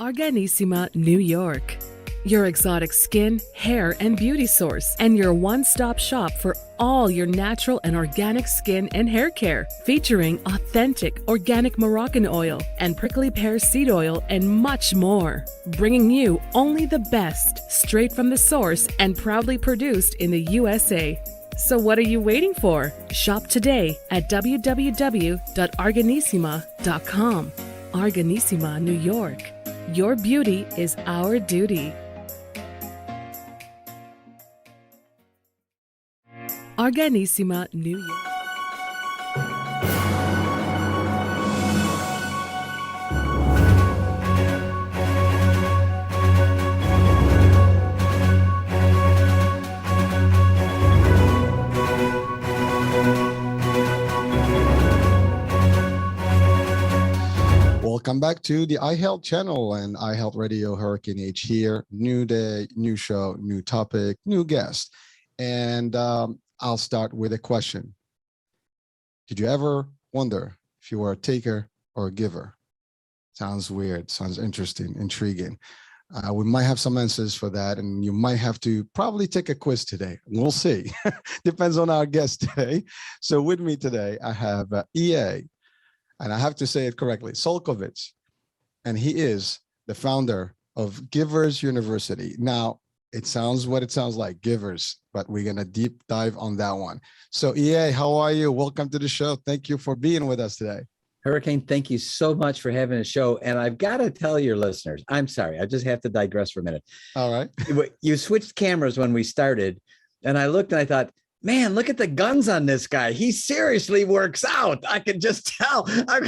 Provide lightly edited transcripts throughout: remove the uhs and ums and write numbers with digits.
Arganissima, New York. Your exotic skin, hair, and beauty source, and your one-stop shop for all your natural and organic skin and hair care, featuring authentic organic Moroccan oil and prickly pear seed oil and much more. Bringing you only the best, straight from the source and proudly produced in the U.S.A. So what are you waiting for? Shop today at www.arganissima.com. Arganissima, New York. Your beauty is our duty. Arganissima, New York. Welcome back to the iHealth channel and iHealth Radio. Hurricane H here. New day, new show, new topic, new guest. And I'll start with a question. Did you ever wonder if you were a taker or a giver? Sounds weird, sounds interesting, intriguing. We might have some answers for that, and you might have to probably take a quiz today. We'll see. Depends on our guest today. So with me today, I have EA, and I have to say it correctly, Csolkovits, and he is the founder of GIVERS University. Now, it sounds what it sounds like, Givers, but we're going to deep dive on that one. So EA, how are you? Welcome to the show. Thank you for being with us today. Hurricane, thank you so much for having a show. And I've got to tell your listeners, I'm sorry, I just have to digress for a minute. All right. You switched cameras when we started, and I looked and I thought, man, look at the guns on this guy. He seriously works out. I could just tell. I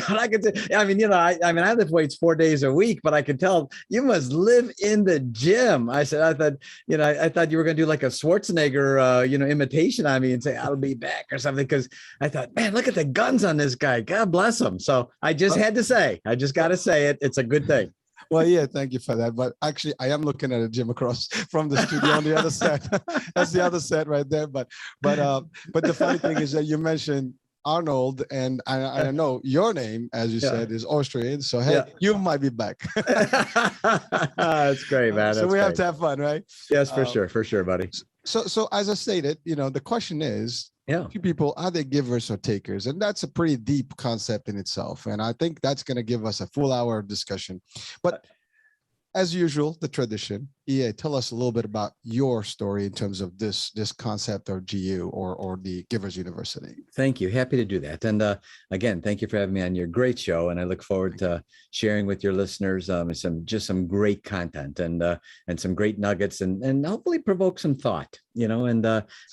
lift weights 4 days a week, but I could tell you must live in the gym. I thought you were going to do like a Schwarzenegger, imitation on me and say, I'll be back or something. Cause I thought, man, look at the guns on this guy. God bless him. So I just got to say it. It's a good thing. Well, yeah, thank you for that. But actually, I am looking at a gym across from the studio on the other set. That's the other set right there. But the funny thing is that you mentioned Arnold, and I know your name, as you said, is Austrian. So hey, you might be back. That's great, man. So we have to have fun, right? Yes, for sure, buddy. So as I stated, the question is, few people, are they givers or takers? And that's a pretty deep concept in itself. And I think that's going to give us a full hour of discussion. But as usual, the tradition, EA, tell us a little bit about your story in terms of this concept or GU or the Givers University. Thank you. Happy to do that. And again, thank you for having me on your great show. And I look forward to sharing with your listeners some great content and some great nuggets and hopefully provoke some thought, and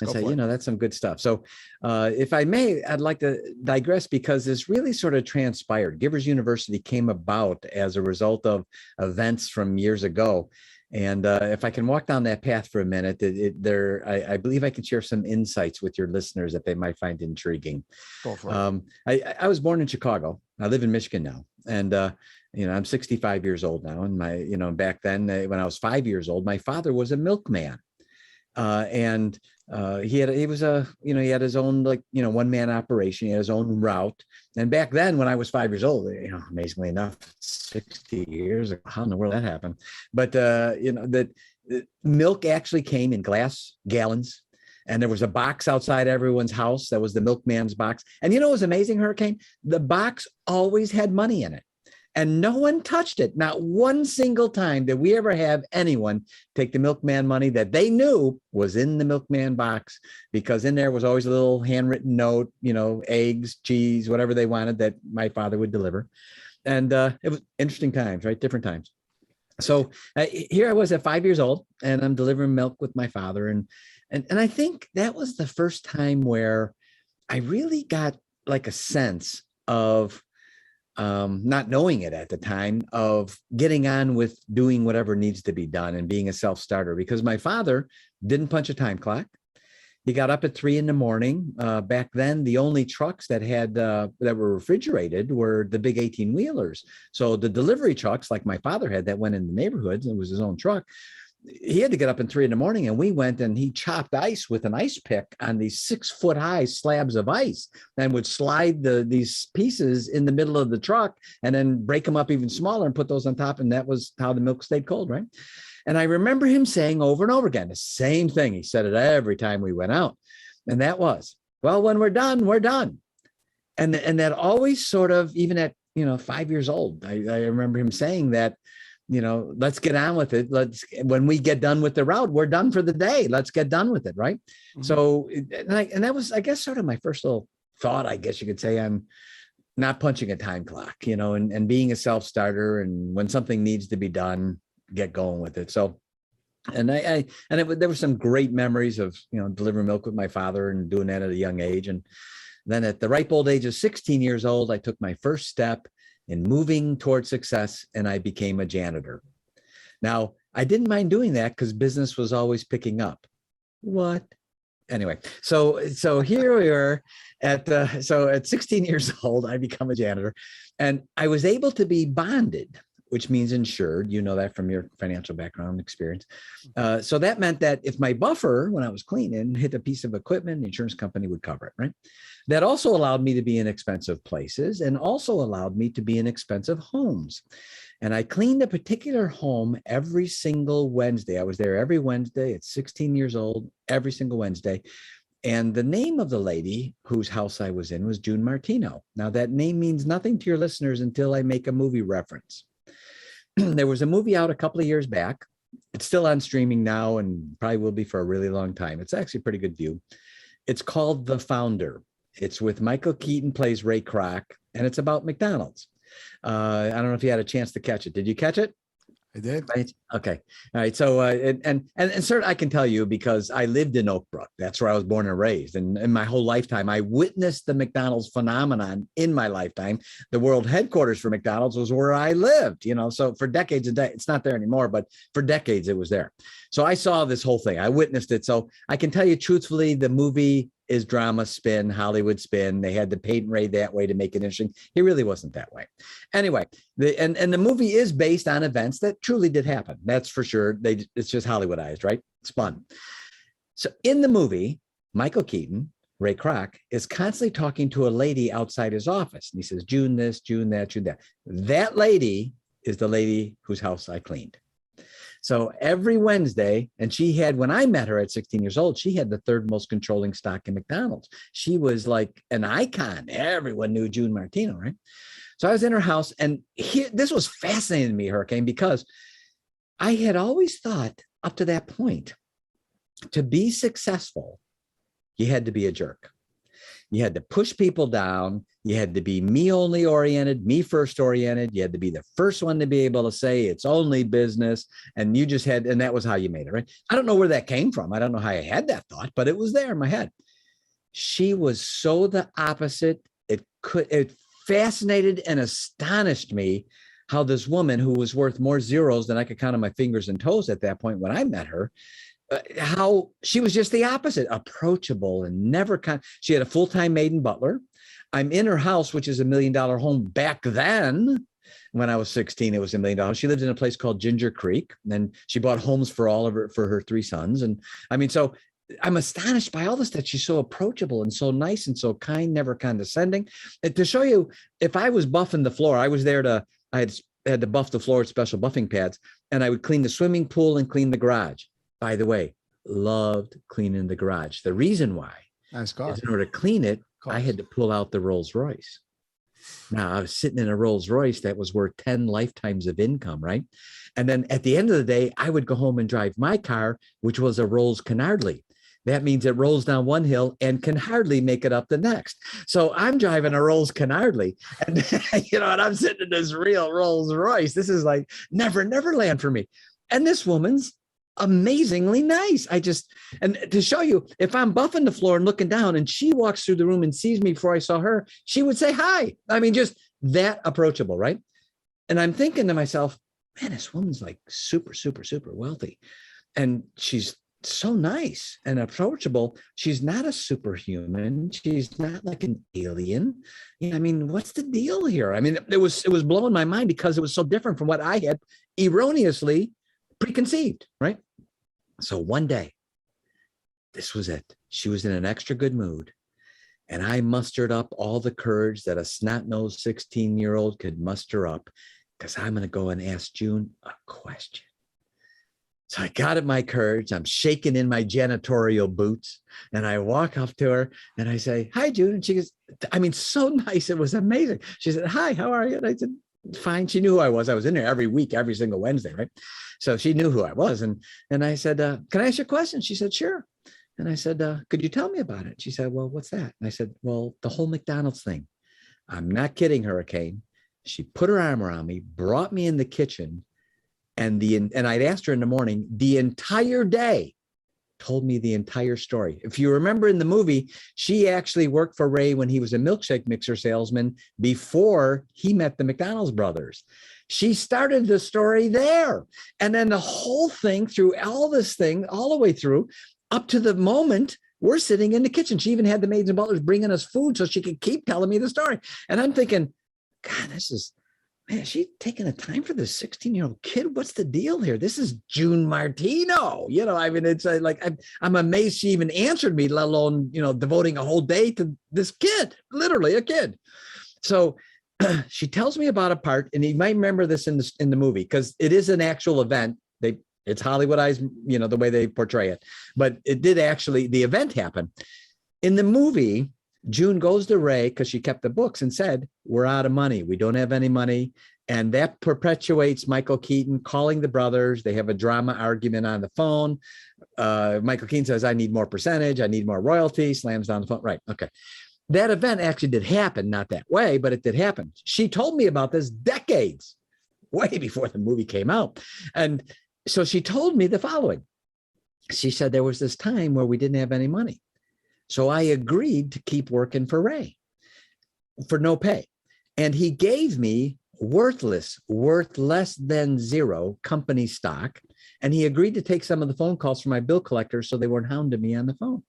say, that's some good stuff. So if I may, I'd like to digress because this really sort of transpired. Givers University came about as a result of events from years ago. And if I can walk down that path for a minute, I believe I can share some insights with your listeners that they might find intriguing. Go for it. I was born in Chicago. I live in Michigan now. And, I'm 65 years old now. And back then when I was 5 years old, my father was a milkman. He had his own one-man operation. He had his own route. And back then when I was 5 years old, amazingly enough, 60 years ago, how in the world that happened? But, that milk actually came in glass gallons. And there was a box outside everyone's house. That was the milkman's box. And what was amazing, Hurricane? The box always had money in it. And no one touched it. Not one single time did we ever have anyone take the milkman money that they knew was in the milkman box, because in there was always a little handwritten note, eggs, cheese, whatever they wanted that my father would deliver. And it was interesting times, right? Different times. So here I was at 5 years old, and I'm delivering milk with my father. And I think that was the first time where I really got like a sense of not knowing it at the time, of getting on with doing whatever needs to be done and being a self-starter, because my father didn't punch a time clock. He got up at 3 a.m. Back then, the only trucks that were refrigerated were the big 18-wheelers. So the delivery trucks, like my father had, that went in the neighborhoods, it was his own truck. he had to get up in 3 a.m, and we went and he chopped ice with an ice pick on these 6-foot high slabs of ice and would slide these pieces in the middle of the truck and then break them up even smaller and put those on top. And that was how the milk stayed cold, right? And I remember him saying over and over again, the same thing. He said it every time we went out. And that was, well, when we're done, we're done. And that always sort of, even at, 5 years old, I remember him saying that, let's get on with it. When we get done with the route, we're done for the day. Let's get done with it. Right. Mm-hmm. So, and that was, I guess, sort of my first little thought, I guess you could say. I'm not punching a time clock, and being a self-starter. And when something needs to be done, get going with it. So, and there were some great memories of, delivering milk with my father and doing that at a young age. And then at the ripe old age of 16 years old, I took my first step in moving towards success, and I became a janitor. Now, I didn't mind doing that because business was always picking up. What? Anyway, so here we are at 16 years old, I become a janitor, and I was able to be bonded, which means insured. You know that from your financial background experience. So that meant that if my buffer, when I was cleaning, hit a piece of equipment, the insurance company would cover it, right? That also allowed me to be in expensive places and also allowed me to be in expensive homes. And I cleaned a particular home every single Wednesday. I was there every Wednesday at 16 years old, every single Wednesday. And the name of the lady whose house I was in was June Martino. Now, that name means nothing to your listeners until I make a movie reference. There was a movie out a couple of years back. It's still on streaming now and probably will be for a really long time. It's actually a pretty good view. It's called The Founder. It's with Michael Keaton, plays Ray Kroc, and it's about McDonald's. I don't know if you had a chance to catch it. Did you catch it? I did. Right. Okay. All right. So, and sir, I can tell you because I lived in Oak Brook. That's where I was born and raised. And in my whole lifetime, I witnessed the McDonald's phenomenon in my lifetime. The world headquarters for McDonald's was where I lived, so for decades it's not there anymore, but for decades it was there. So I saw this whole thing. I witnessed it. So I can tell you truthfully, the movie is drama spin, Hollywood spin. They had to paint Ray that way to make it interesting. He really wasn't that way. Anyway, the movie is based on events that truly did happen. That's for sure. It's just Hollywoodized, right? It's fun. So in the movie, Michael Keaton, Ray Kroc, is constantly talking to a lady outside his office. And he says, June this, June that, June that. That lady is the lady whose house I cleaned. So every Wednesday, and she had, when I met her at 16 years old, she had the third most controlling stock in McDonald's. She was like an icon. Everyone knew June Martino, right? So I was in her house, and this was fascinating to me, Hurricane, because I had always thought up to that point, to be successful, you had to be a jerk. You had to push people down. You had to be me only oriented, me first oriented. You had to be the first one to be able to say it's only business. And you just had, and that was how you made it, right? I don't know where that came from. I don't know how I had that thought, but it was there in my head. She was so the opposite. It fascinated and astonished me how this woman who was worth more zeros than I could count on my fingers and toes at that point when I met her, how she was just the opposite, approachable and never she had a full-time maid and butler. I'm in her house, which is $1 million home back then. When I was 16, it was $1 million. She lived in a place called Ginger Creek, and she bought homes for her 3 sons. And I mean, so I'm astonished by all this, that she's so approachable and so nice and so kind, never condescending. And to show you, if I was buffing the floor, I was there I had to buff the floor with special buffing pads, and I would clean the swimming pool and clean the garage. By the way, loved cleaning the garage. The reason why is in order to clean it, I had to pull out the Rolls Royce. Now, I was sitting in a Rolls Royce that was worth 10 lifetimes of income, right? And then at the end of the day, I would go home and drive my car, which was a Rolls Canardly. That means it rolls down one hill and can hardly make it up the next. So I'm driving a Rolls Canardly, and and I'm sitting in this real Rolls Royce. This is like neverland for me. And this woman's amazingly nice. And to show you, if I'm buffing the floor and looking down and she walks through the room and sees me before I saw her, she would say hi. I mean, just that approachable, right? And I'm thinking to myself, man, this woman's like super, super, super wealthy. And she's so nice and approachable. She's not a superhuman. She's not like an alien. I mean, what's the deal here? I mean, it was blowing my mind because it was so different from what I had erroneously preconceived, right? So one day, this was it. She was in an extra good mood. And I mustered up all the courage that a snot-nosed 16-year-old could muster up, because I'm going to go and ask June a question. So I got at my courage. I'm shaking in my janitorial boots. And I walk up to her and I say, "Hi, June." And she goes, I mean, so nice. It was amazing. She said, "Hi, how are you?" And I said, "Fine." She knew who I was. I was in there every week, every single Wednesday, right? So she knew who I was. And I said, "Can I ask you a question?" She said, "Sure." And I said, "Could you tell me about it?" She said, "Well, what's that?" And I said, "Well, the whole McDonald's thing." I'm not kidding, Hurricane. She put her arm around me, brought me in the kitchen, and I'd asked her in the morning, the entire day, told me the entire story. If you remember in the movie, she actually worked for Ray when he was a milkshake mixer salesman before he met the McDonald's brothers. She started the story there. And then the whole thing through all this thing, all the way through, up to the moment we're sitting in the kitchen. She even had the maids and butlers bringing us food so she could keep telling me the story. And I'm thinking, God, man, she taking the time for this 16-year-old kid. What's the deal here? This is June Martino. I mean, it's like, I'm amazed she even answered me, let alone, devoting a whole day to this kid, literally a kid. So she tells me about a part, and you might remember this in the movie, because it is an actual event. It's Hollywoodized, the way they portray it, but it did actually, the event happen. In the movie, June goes to Ray, because she kept the books, and said, "We're out of money. We don't have any money." And that perpetuates Michael Keaton calling the brothers. They have a drama argument on the phone. Michael Keaton says, "I need more percentage. I need more royalty," slams down the phone. Right. Okay. That event actually did happen, not that way, but it did happen. She told me about this decades, way before the movie came out. And so she told me the following. She said, there was this time where we didn't have any money. So I agreed to keep working for Ray for no pay. And he gave me worth less than zero company stock. And he agreed to take some of the phone calls from my bill collector so they weren't hounding me on the phone.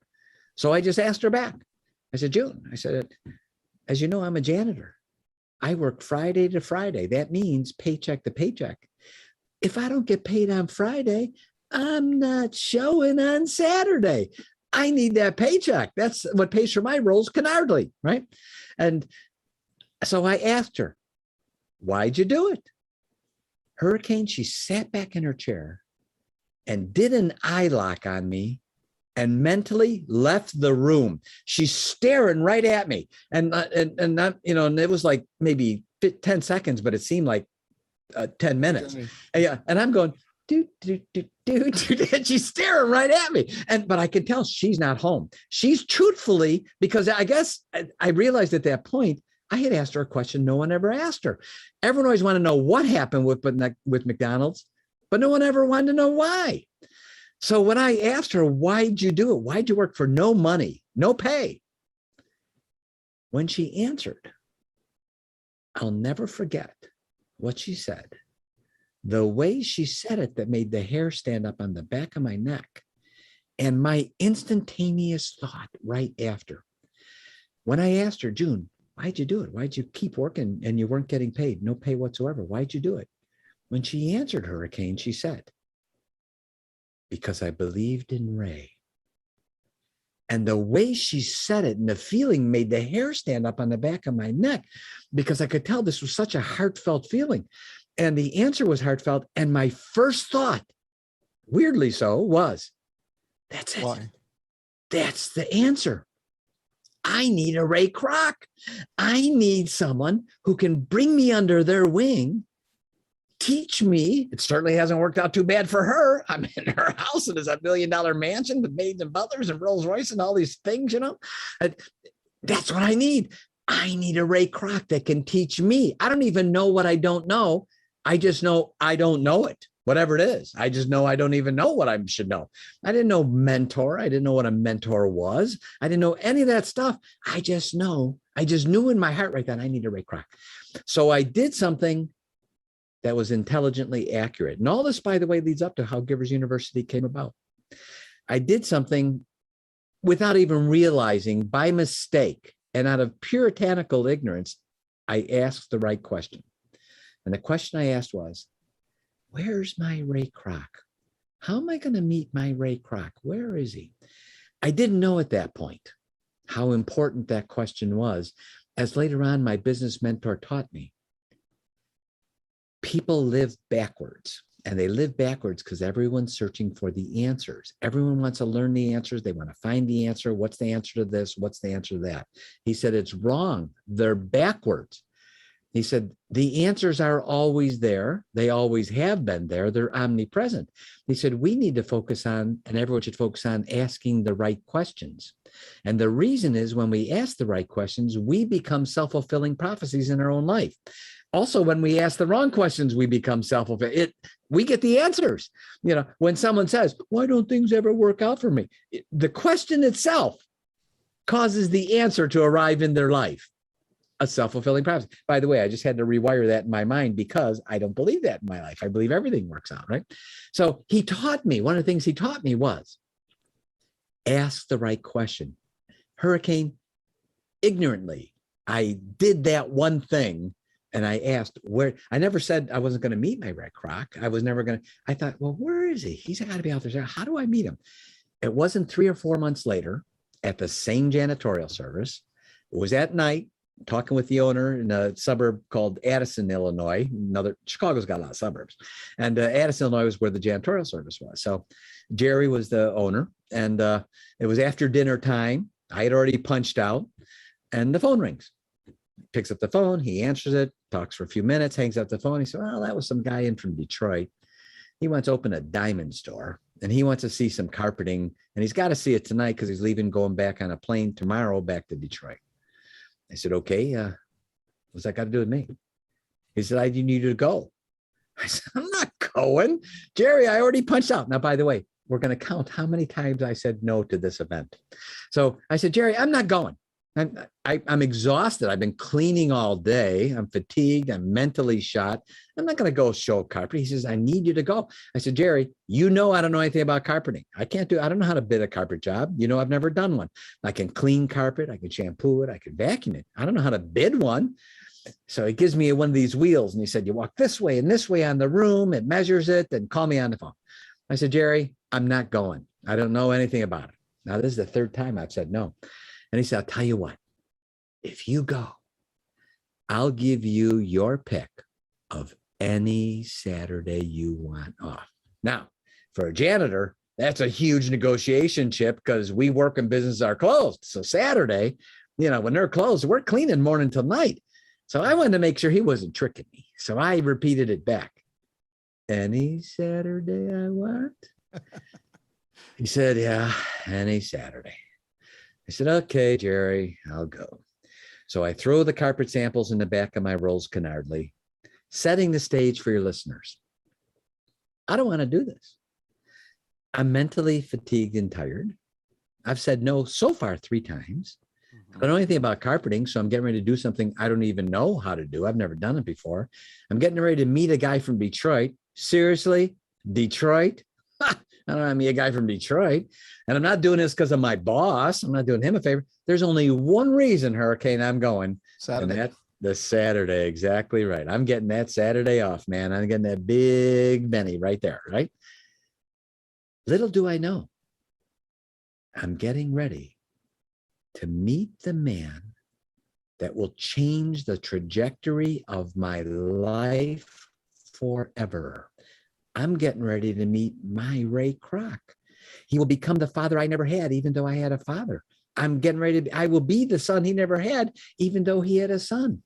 So I just asked her back. I said, "June," I said, "as you know, I'm a janitor. I work Friday to Friday. That means paycheck to paycheck. If I don't get paid on Friday, I'm not showing on Saturday. I need that paycheck. That's what pays for my rolls canardly," right? And so I asked her, "Why'd you do it?" Hurricane, she sat back in her chair and did an eye lock on me and mentally left the room. She's staring right at me. And not, and it was like maybe 10 seconds, but it seemed like 10 minutes. Yeah. And I'm going, do. And she's staring right at me. But I can tell she's not home. She's truthfully, because I guess I realized at that point, I had asked her a question no one ever asked her. Everyone always wanted to know what happened with McDonald's, but no one ever wanted to know why. So when I asked her, "Why'd you do it? Why'd you work for no money, no pay?" When she answered, I'll never forget what she said. The way she said it, that made the hair stand up on the back of my neck. And my instantaneous thought right after, when I asked her, "June, why'd you do it? Why'd you keep working and you weren't getting paid? No pay whatsoever. Why'd you do it?" When she answered, Hurricane, she said, "Because I believed in Ray." And the way she said it and the feeling made the hair stand up on the back of my neck, because I could tell this was such a heartfelt feeling. And the answer was heartfelt. And my first thought, weirdly so, was, that's it. Why? That's the answer. I need a Ray Kroc. I need someone who can bring me under their wing, teach me. It certainly hasn't worked out too bad for her. I'm in her house, and it's $1 million mansion with maids and butlers and Rolls Royce and all these things, That's what I need. I need a Ray Kroc that can teach me. I don't even know what I don't know. I just know I don't know it, whatever it is. I just know I don't even know what I should know. I didn't know mentor. I didn't know what a mentor was. I didn't know any of that stuff. I just knew in my heart right then, I need a Ray Kroc. So I did something that was intelligently accurate. And all this, by the way, leads up to how Givers University came about. I did something without even realizing, by mistake and out of puritanical ignorance. I asked the right question. And the question I asked was, where's my Ray Kroc? How am I going to meet my Ray Kroc? Where is he? I didn't know at that point how important that question was, as later on my business mentor taught me. People live backwards, and they live backwards because everyone's searching for the answers. Everyone wants to learn the answers. They want to find the answer. What's the answer to this? What's the answer to that? He said, it's wrong. They're backwards. He said, the answers are always there. They always have been there. They're omnipresent. He said, we need to focus on, and everyone should focus on asking the right questions. And the reason is when we ask the right questions, we become self-fulfilling prophecies in our own life. Also, when we ask the wrong questions, we become self-fulfilling. We get the answers. You know, when someone says, why don't things ever work out for me? The question itself causes the answer to arrive in their life. A self-fulfilling prophecy. By the way, I just had to rewire that in my mind because I don't believe that in my life. I believe everything works out, right? So he taught me, one of the things he taught me was ask the right question. Hurricane, ignorantly, I did that one thing and I asked where, I never said I wasn't going to meet my Ray Kroc. I was never going to, I thought, well, where is he? He's got to be out there. How do I meet him? It wasn't 3 or 4 months later at the same janitorial service. It was at night. Talking with the owner in a suburb called Addison, Illinois. Chicago's got a lot of suburbs. And Addison, Illinois was where the janitorial service was. So Jerry was the owner. And it was after dinner time. I had already punched out. And the phone rings. Picks up the phone. He answers it. Talks for a few minutes. Hangs up the phone. He said, well, that was some guy in from Detroit. He wants to open a diamond store. And he wants to see some carpeting. And he's got to see it tonight because he's leaving, going back on a plane tomorrow back to Detroit. I said, okay, what's that got to do with me? He said, I need you to go. I said, I'm not going. Jerry, I already punched out. Now, by the way, we're going to count how many times I said no to this event. So I said, Jerry, I'm not going. I'm exhausted. I've been cleaning all day. I'm fatigued. I'm mentally shot. I'm not going to go show carpet. He says, I need you to go. I said, Jerry, you know I don't know anything about carpeting. I don't know how to bid a carpet job. You know, I've never done one. I can clean carpet. I can shampoo it. I can vacuum it. I don't know how to bid one. So he gives me one of these wheels and he said, you walk this way and this way on the room. It measures it and call me on the phone. I said, Jerry, I'm not going. I don't know anything about it. Now, this is the 3rd time I've said no. And he said, I'll tell you what, if you go, I'll give you your pick of any Saturday you want off. Now, for a janitor, that's a huge negotiation chip because we work and businesses are closed. So Saturday, you know, when they're closed, we're cleaning morning till night. So I wanted to make sure he wasn't tricking me. So I repeated it back. Any Saturday I want? He said, yeah, any Saturday. I said, okay, Jerry, I'll go. So I throw the carpet samples in the back of my Rolls Canardly, setting the stage for your listeners. I don't want to do this. I'm mentally fatigued and tired. I've said no so far 3 times. I don't know anything about carpeting, so I'm getting ready to do something I don't even know how to do. I've never done it before. I'm getting ready to meet a guy from Detroit. Seriously? Detroit? I don't know, I'm a guy from Detroit. And I'm not doing this because of my boss. I'm not doing him a favor. There's only one reason, Hurricane, I'm going. Saturday. And that's the Saturday. Exactly right. I'm getting that Saturday off, man. I'm getting that big Benny right there, right? Little do I know, I'm getting ready to meet the man that will change the trajectory of my life forever. I'm getting ready to meet my Ray Kroc. He will become the father I never had, even though I had a father. I'm getting ready to, I will be the son he never had, even though he had a son.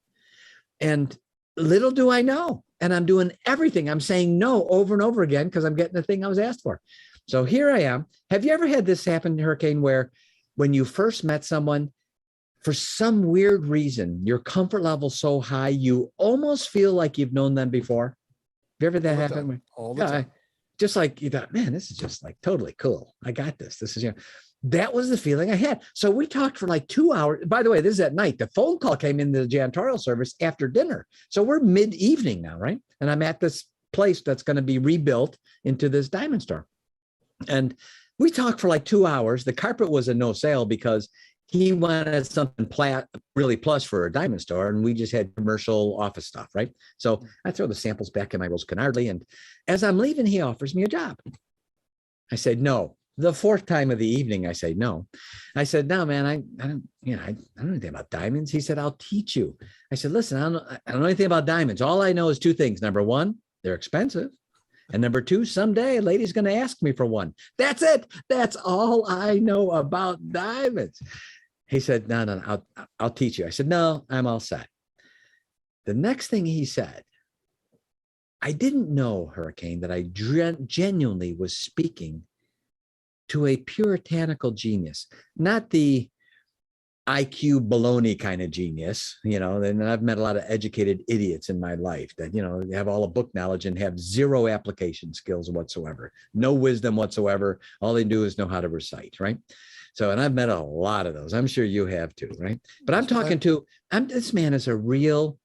And little do I know. And I'm doing everything. I'm saying no over and over again because I'm getting the thing I was asked for. So here I am. Have you ever had this happen, Hurricane, where when you first met someone, for some weird reason, your comfort level so high, you almost feel like you've known them before? Have you ever had that happen? All the time. Just like you thought, man, this is just like totally cool. I got this. This is, you know, that was the feeling I had. So we talked for like 2 hours. By the way, this is at night. The phone call came into the janitorial service after dinner. So we're mid-evening now, right? And I'm at this place that's going to be rebuilt into this diamond store. And we talked for like 2 hours. The carpet was a no sale because he wanted something really plush for a diamond store. And we just had commercial office stuff, right? So I throw the samples back in my Rolls Canardly. And as I'm leaving, he offers me a job. I said, no. The fourth time of the evening, I say, no. I said, no, man, I don't, you know, I don't know anything about diamonds. He said, I'll teach you. I said, listen, I don't know anything about diamonds. All I know is two things. Number one, they're expensive. And number two, someday a lady's going to ask me for one. That's it. That's all I know about diamonds. He said, no, I'll teach you. I said, no, I'm all set. The next thing he said, I didn't know, Hurricane, that I genuinely was speaking to a puritanical genius, not the IQ baloney kind of genius, you know. And I've met a lot of educated idiots in my life that, you know, have all the book knowledge and have zero application skills whatsoever, no wisdom whatsoever. All they do is know how to recite, right? So, and I've met a lot of those. I'm sure you have too, right? But I'm talking to, this man is a real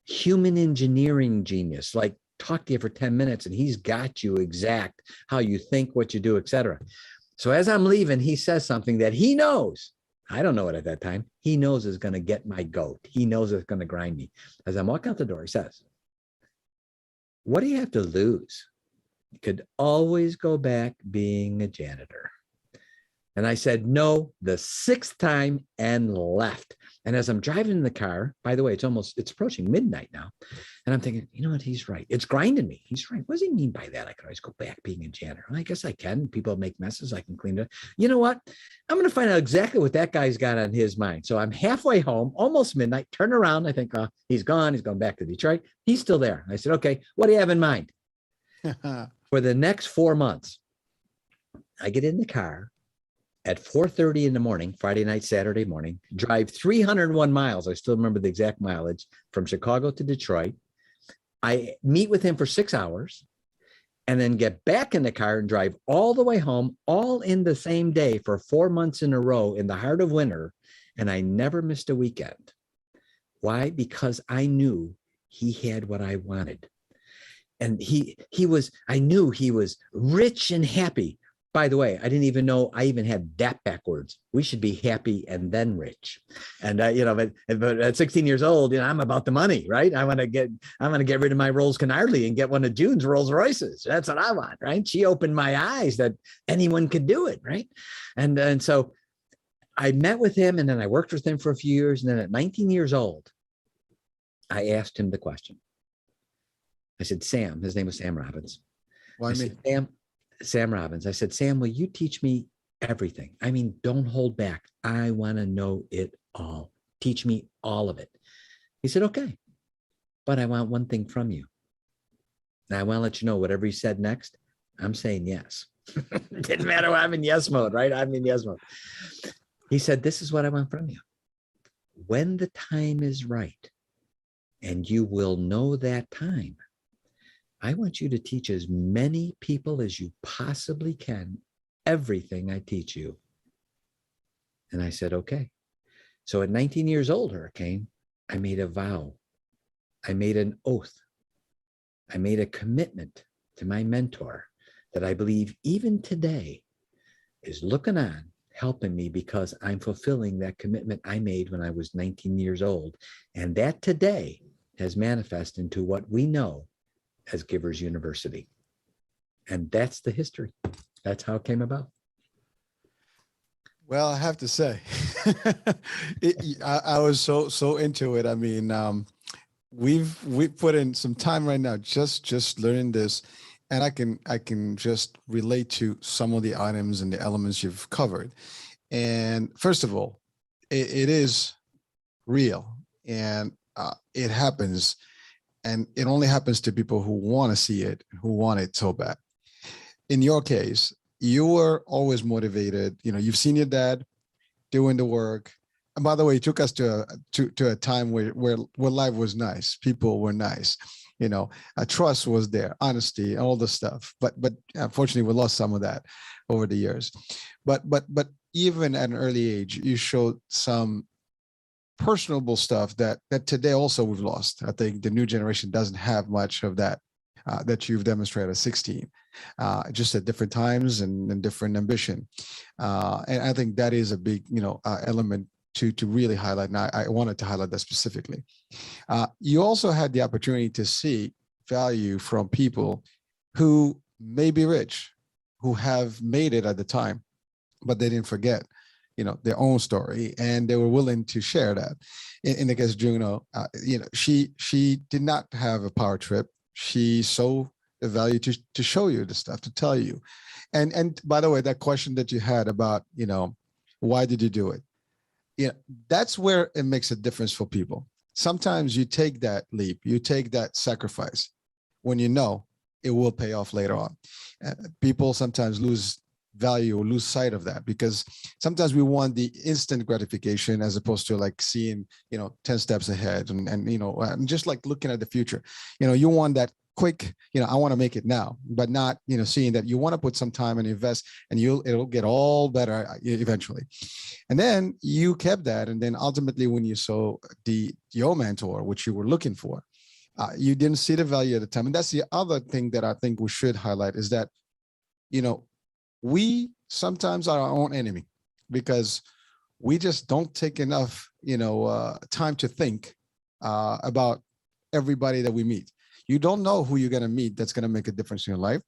human engineering genius. Like, talk to you for 10 minutes and he's got you exact how you think, what you do, etc. So as I'm leaving, he says something that he knows, I don't know it at that time, he knows is going to get my goat. He knows it's going to grind me. As I'm walking out the door, he says, what do you have to lose? You could always go back being a janitor. And I said, no, the sixth time, and left. And as I'm driving in the car, by the way, it's approaching midnight now. And I'm thinking, you know what? He's right. It's grinding me. He's right. What does he mean by that? I could always go back being a janitor. Well, I guess I can. People make messes. I can clean it. You know what? I'm going to find out exactly what that guy's got on his mind. So I'm halfway home, almost midnight, turn around. I think, oh, he's gone. He's gone back to Detroit. He's still there. I said, okay, what do you have in mind? For the next 4 months, I get in the car at 4:30 in the morning, Friday night, Saturday morning, drive 301 miles. I still remember the exact mileage from Chicago to Detroit. I meet with him for 6 hours and then get back in the car and drive all the way home, all in the same day for 4 months in a row in the heart of winter. And I never missed a weekend. Why? Because I knew he had what I wanted. And I knew he was rich and happy. By the way, I didn't even know I even had that backwards. We should be happy and then rich. And you know, but at 16 years old, you know, I'm about the money, right? I want to get rid of my Rolls Canarley and get one of June's Rolls Royces. That's what I want, right? She opened my eyes that anyone could do it, right? And so I met with him, and then I worked with him for a few years. And then at 19 years old, I asked him the question. I said, Sam, his name was Sam Robbins. Why me? Sam Robbins. I said, Sam, will you teach me everything? I mean, don't hold back. I want to know it all. Teach me all of it. He said, okay, but I want one thing from you. Now I want to let you know whatever he said next, I'm saying yes. Didn't matter. I'm in yes mode, right? I'm in yes mode. He said, this is what I want from you. When the time is right, and you will know that time, I want you to teach as many people as you possibly can everything I teach you. And I said, okay. So at 19 years old, Hurricane, I made a vow. I made an oath. I made a commitment to my mentor that I believe even today is looking on, helping me, because I'm fulfilling that commitment I made when I was 19 years old. And that today has manifested into what we know as Givers University. And that's the history. That's how it came about. Well, I have to say, I was so into it. I mean, we've put in some time right now just learning this, and I can just relate to some of the items and the elements you've covered. And first of all, it is real, and it happens. And it only happens to people who want to see it, who want it so bad. In your case, you were always motivated. You know, you've seen your dad doing the work. And by the way, it took us to a time where life was nice. People were nice. You know, trust was there, honesty, all the stuff. But unfortunately, we lost some of that over the years. But even at an early age, you showed some personable stuff that today also we've lost. I think the new generation doesn't have much of that that you've demonstrated at 16, just at different times and different ambition. And I think that is a big, element to really highlight. And I wanted to highlight that specifically. You also had the opportunity to see value from people who may be rich, who have made it at the time, but they didn't forget, their own story, and they were willing to share that. In the case of Juno, she did not have a power trip. She saw the value to show you the stuff, to tell you. And by the way, that question that you had about, why did you do it? That's where it makes a difference for people. Sometimes you take that leap, you take that sacrifice when you know it will pay off later on. People sometimes lose value or lose sight of that, because sometimes we want the instant gratification as opposed to like seeing 10 steps ahead, and just like looking at the future. You want that quick, I want to make it now, but not seeing that you want to put some time and invest, and it'll get all better eventually. And then you kept that, and then ultimately when you saw your mentor, which you were looking for, you didn't see the value at the time. And that's the other thing that I think we should highlight, is that we sometimes are our own enemy, because we just don't take enough, time to think about everybody that we meet. You don't know who you're going to meet that's going to make a difference in your life.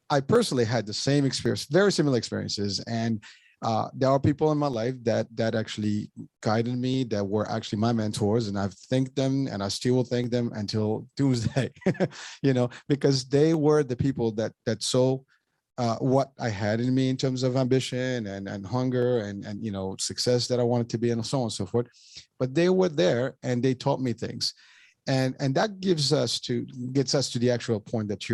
I personally had the same experience, very similar experiences. And there are people in my life that actually guided me, that were actually my mentors, and I've thanked them, and I still will thank them until doomsday, because they were the people that saw what I had in me in terms of ambition and hunger and success that I wanted to be, and so on and so forth. But they were there, and they taught me things. And that gets us to the actual point that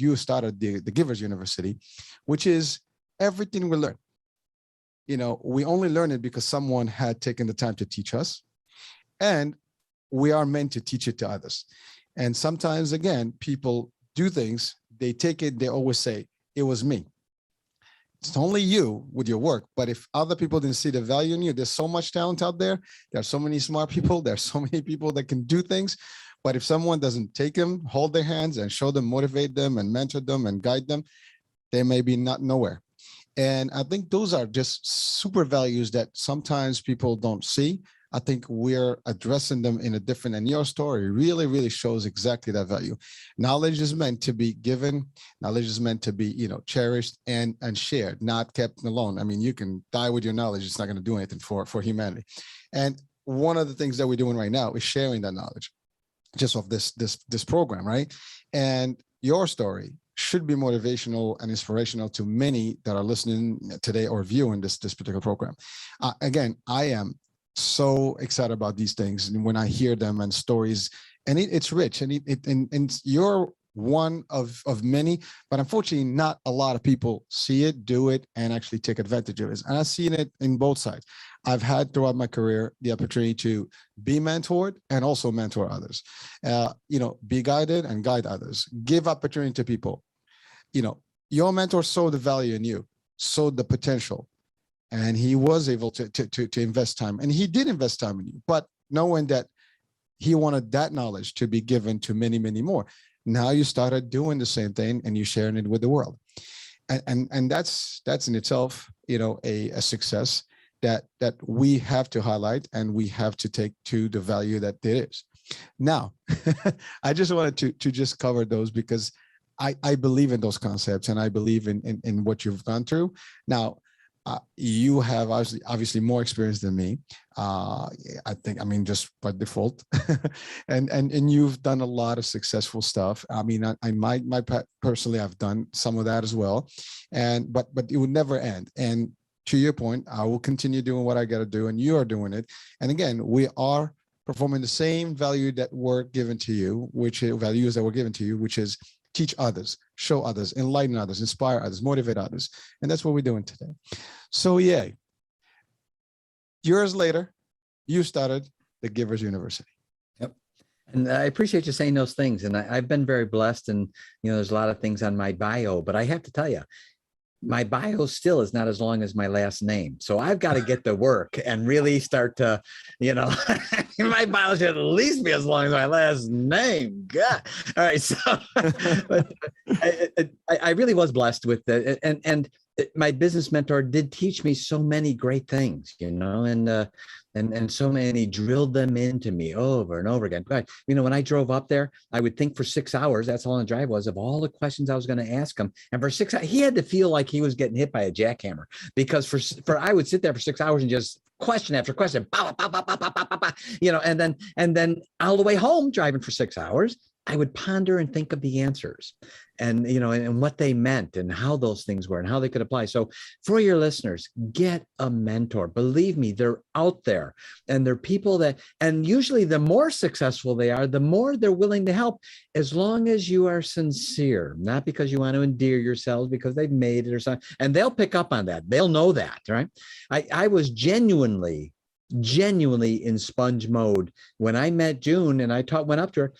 you started the Givers University, which is everything we learn. We only learn it because someone had taken the time to teach us, and we are meant to teach it to others. And sometimes, again, people do things, they take it, they always say, it was me. It's only you with your work. But if other people didn't see the value in you, there's so much talent out there. There are so many smart people. There's so many people that can do things. But if someone doesn't take them, hold their hands and show them, motivate them and mentor them and guide them, they may be not nowhere. And I think those are just super values that sometimes people don't see. I think we're addressing them in a different, and your story really, really shows exactly that value. Knowledge is meant to be given. Knowledge is meant to be, cherished and shared, not kept alone. I mean, you can die with your knowledge. It's not going to do anything for humanity. And one of the things that we're doing right now is sharing that knowledge, just of this program, right? And your story should be motivational and inspirational to many that are listening today or viewing this particular program. Again, I am so excited about these things, and when I hear them and stories, and it's rich, and you're one of many, but unfortunately not a lot of people see it, do it, and actually take advantage of it. And I've seen it in both sides. I've had throughout my career the opportunity to be mentored and also mentor others, be guided and guide others, give opportunity to people. Your mentor saw the value in you, saw the potential, and he was able to invest time, and he did invest time in you, but knowing that he wanted that knowledge to be given to many, many more. Now you started doing the same thing, and you're sharing it with the world. And that's in itself, a success that we have to highlight, and we have to take to the value that it is. Now, I just wanted to just cover those, because I believe in those concepts, and I believe in what you've gone through. Now, you have obviously more experience than me. I think, just by default, and you've done a lot of successful stuff. I personally, I've done some of that as well, but it would never end. And to your point, I will continue doing what I got to do, and you are doing it. And again, we are performing the same value that were given to you, which is teach others, show others, enlighten others, inspire others, motivate others. And that's what we're doing today. So yay. Years later, you started the Givers University. Yep. And I appreciate you saying those things. And I've been very blessed, and, there's a lot of things on my bio, but I have to tell you, my bio still is not as long as my last name. So I've got to get to work and really start to, my bio should at least be as long as my last name. God. All right. So but I really was blessed with it. And my business mentor did teach me so many great things, and And so many drilled them into me over and over again. But, you know, when I drove up there, I would think for 6 hours, that's how long the drive was, of all the questions I was going to ask him. And for 6 hours, he had to feel like he was getting hit by a jackhammer, because for I would sit there for 6 hours and just question after question, you know, and then all the way home driving for 6 hours, I would ponder and think of the answers, and, you know, and what they meant and how those things were and how they could apply. So for your listeners, get a mentor. Believe me, they're out there, and they're people that, and usually the more successful they are, the more they're willing to help, as long as you are sincere, not because you want to endear yourselves because they've made it or something. And they'll pick up on that. They'll know that, right? I was genuinely in sponge mode when I met June, and I went up to her.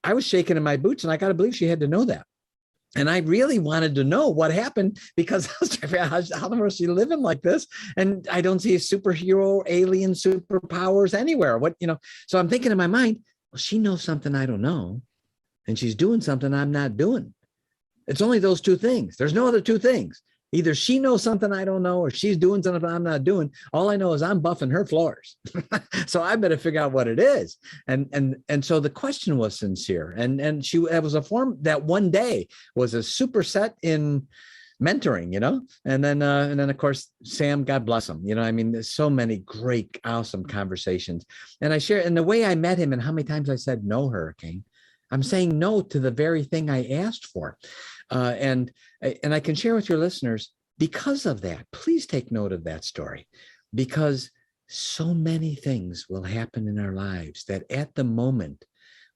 I was shaking in my boots, and I got to believe she had to know that. And I really wanted to know what happened, because I was trying to figure out how the world is she living like this? And I don't see superhero, alien superpowers anywhere. What, you know, so I'm thinking in my mind, well, she knows something I don't know, and she's doing something I'm not doing. It's only those two things. There's no other two things. Either she knows something I don't know, or she's doing something I'm not doing. All I know is I'm buffing her floors. So I better figure out what it is. And so the question was sincere. And it was a form that one day was a superset in mentoring, you know, and then of course, Sam, God bless him. You know, I mean, there's so many great, awesome conversations. And I share, and the way I met him and how many times I said no, Hurricane, I'm saying no to the very thing I asked for. And I can share with your listeners, because of that, please take note of that story, because so many things will happen in our lives that at the moment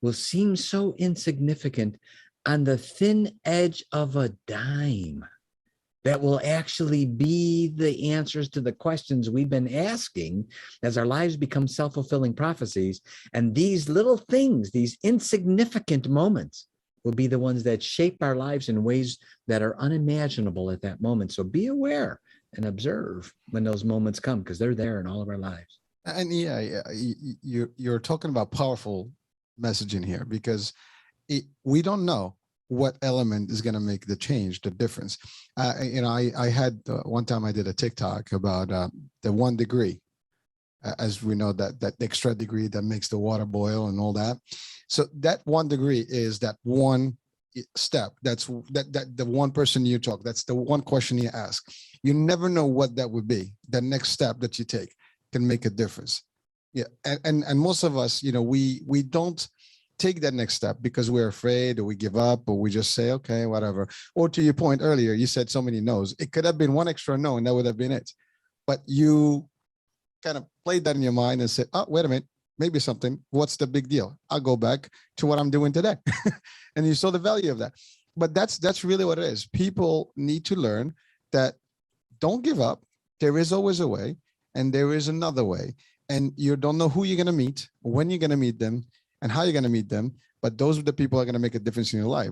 will seem so insignificant, on the thin edge of a dime, that will actually be the answers to the questions we've been asking as our lives become self-fulfilling prophecies. And these little things, these insignificant moments, will be the ones that shape our lives in ways that are unimaginable at that moment. So be aware and observe when those moments come, because they're there in all of our lives. And you're talking about powerful messaging here, because we don't know what element is going to make the change, the difference. You know, I had one time I did a TikTok about the 1 degree. As we know, that extra degree that makes the water boil and all that. So that 1 degree is that one step. That's the one person you talk. That's the one question you ask. You never know what that would be. The next step that you take can make a difference. Yeah, and most of us, you know, we don't take that next step because we're afraid, or we give up, or we just say, okay, whatever. Or to your point earlier, you said so many no's. It could have been one extra no, and that would have been it. But you kind of played that in your mind and said, oh, wait a minute, maybe something. What's the big deal? I'll go back to what I'm doing today. And you saw the value of that. But that's really what it is. People need to learn that don't give up. There is always a way, and there is another way. And you don't know who you're going to meet, when you're going to meet them, and how you're going to meet them. But those are the people who are going to make a difference in your life.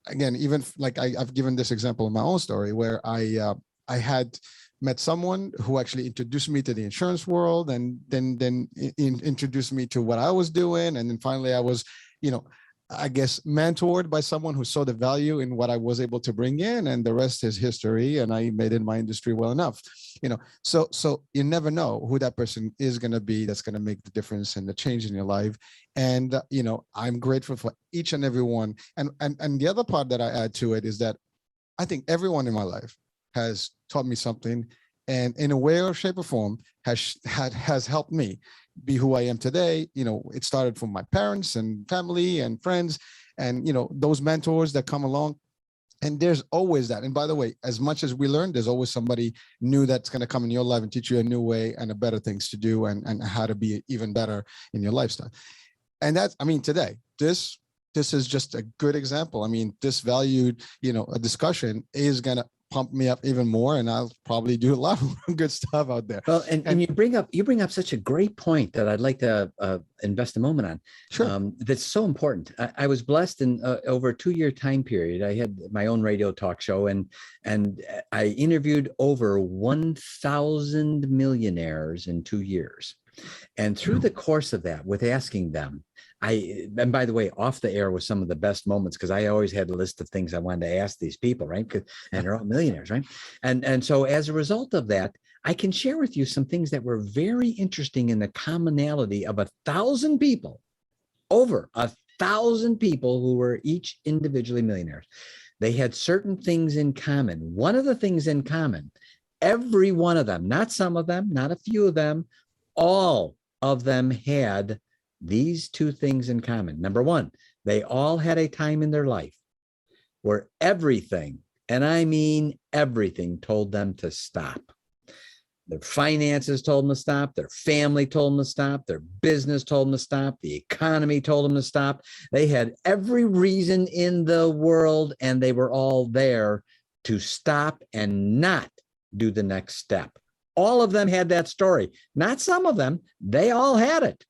Again, even like I've given this example in my own story, where I had met someone who actually introduced me to the insurance world, and then introduced me to what I was doing. And then finally I was, you know, I guess mentored by someone who saw the value in what I was able to bring in, and the rest is history. And I made it in my industry well enough, you know, so you never know who that person is going to be that's going to make the difference and the change in your life. And, you know, I'm grateful for each and every one. And the other part that I add to it is that I think everyone in my life has taught me something, and in a way or shape or form has helped me be who I am today. You know, it started from my parents and family and friends, and, you know, those mentors that come along. And there's always that. And by the way, as much as we learn, there's always somebody new that's going to come in your life and teach you a new way and a better things to do, and how to be even better in your lifestyle. And that's, I mean, today, this is just a good example. I mean, this valued, you know, a discussion is going to pump me up even more, and I'll probably do a lot of good stuff out there. Well, and you bring up such a great point that I'd like to invest a moment on. Sure. That's so important. I was blessed in over a 2-year time period. I had my own radio talk show, and I interviewed over 1,000 millionaires in 2 years. And through the course of that, with asking them, and by the way, off the air was some of the best moments, because I always had a list of things I wanted to ask these people, right? And they're all millionaires, right? And so as a result of that, I can share with you some things that were very interesting in the commonality of 1,000 people, over 1,000 people who were each individually millionaires. They had certain things in common. One of the things in common, every one of them, not some of them, not a few of them, all of them had these two things in common. Number one, they all had a time in their life where everything, and I mean everything, told them to stop. Their finances told them to stop. Their family told them to stop. Their business told them to stop. The economy told them to stop. They had every reason in the world, and they were all there to stop and not do the next step. All of them had that story. Not some of them. They all had it.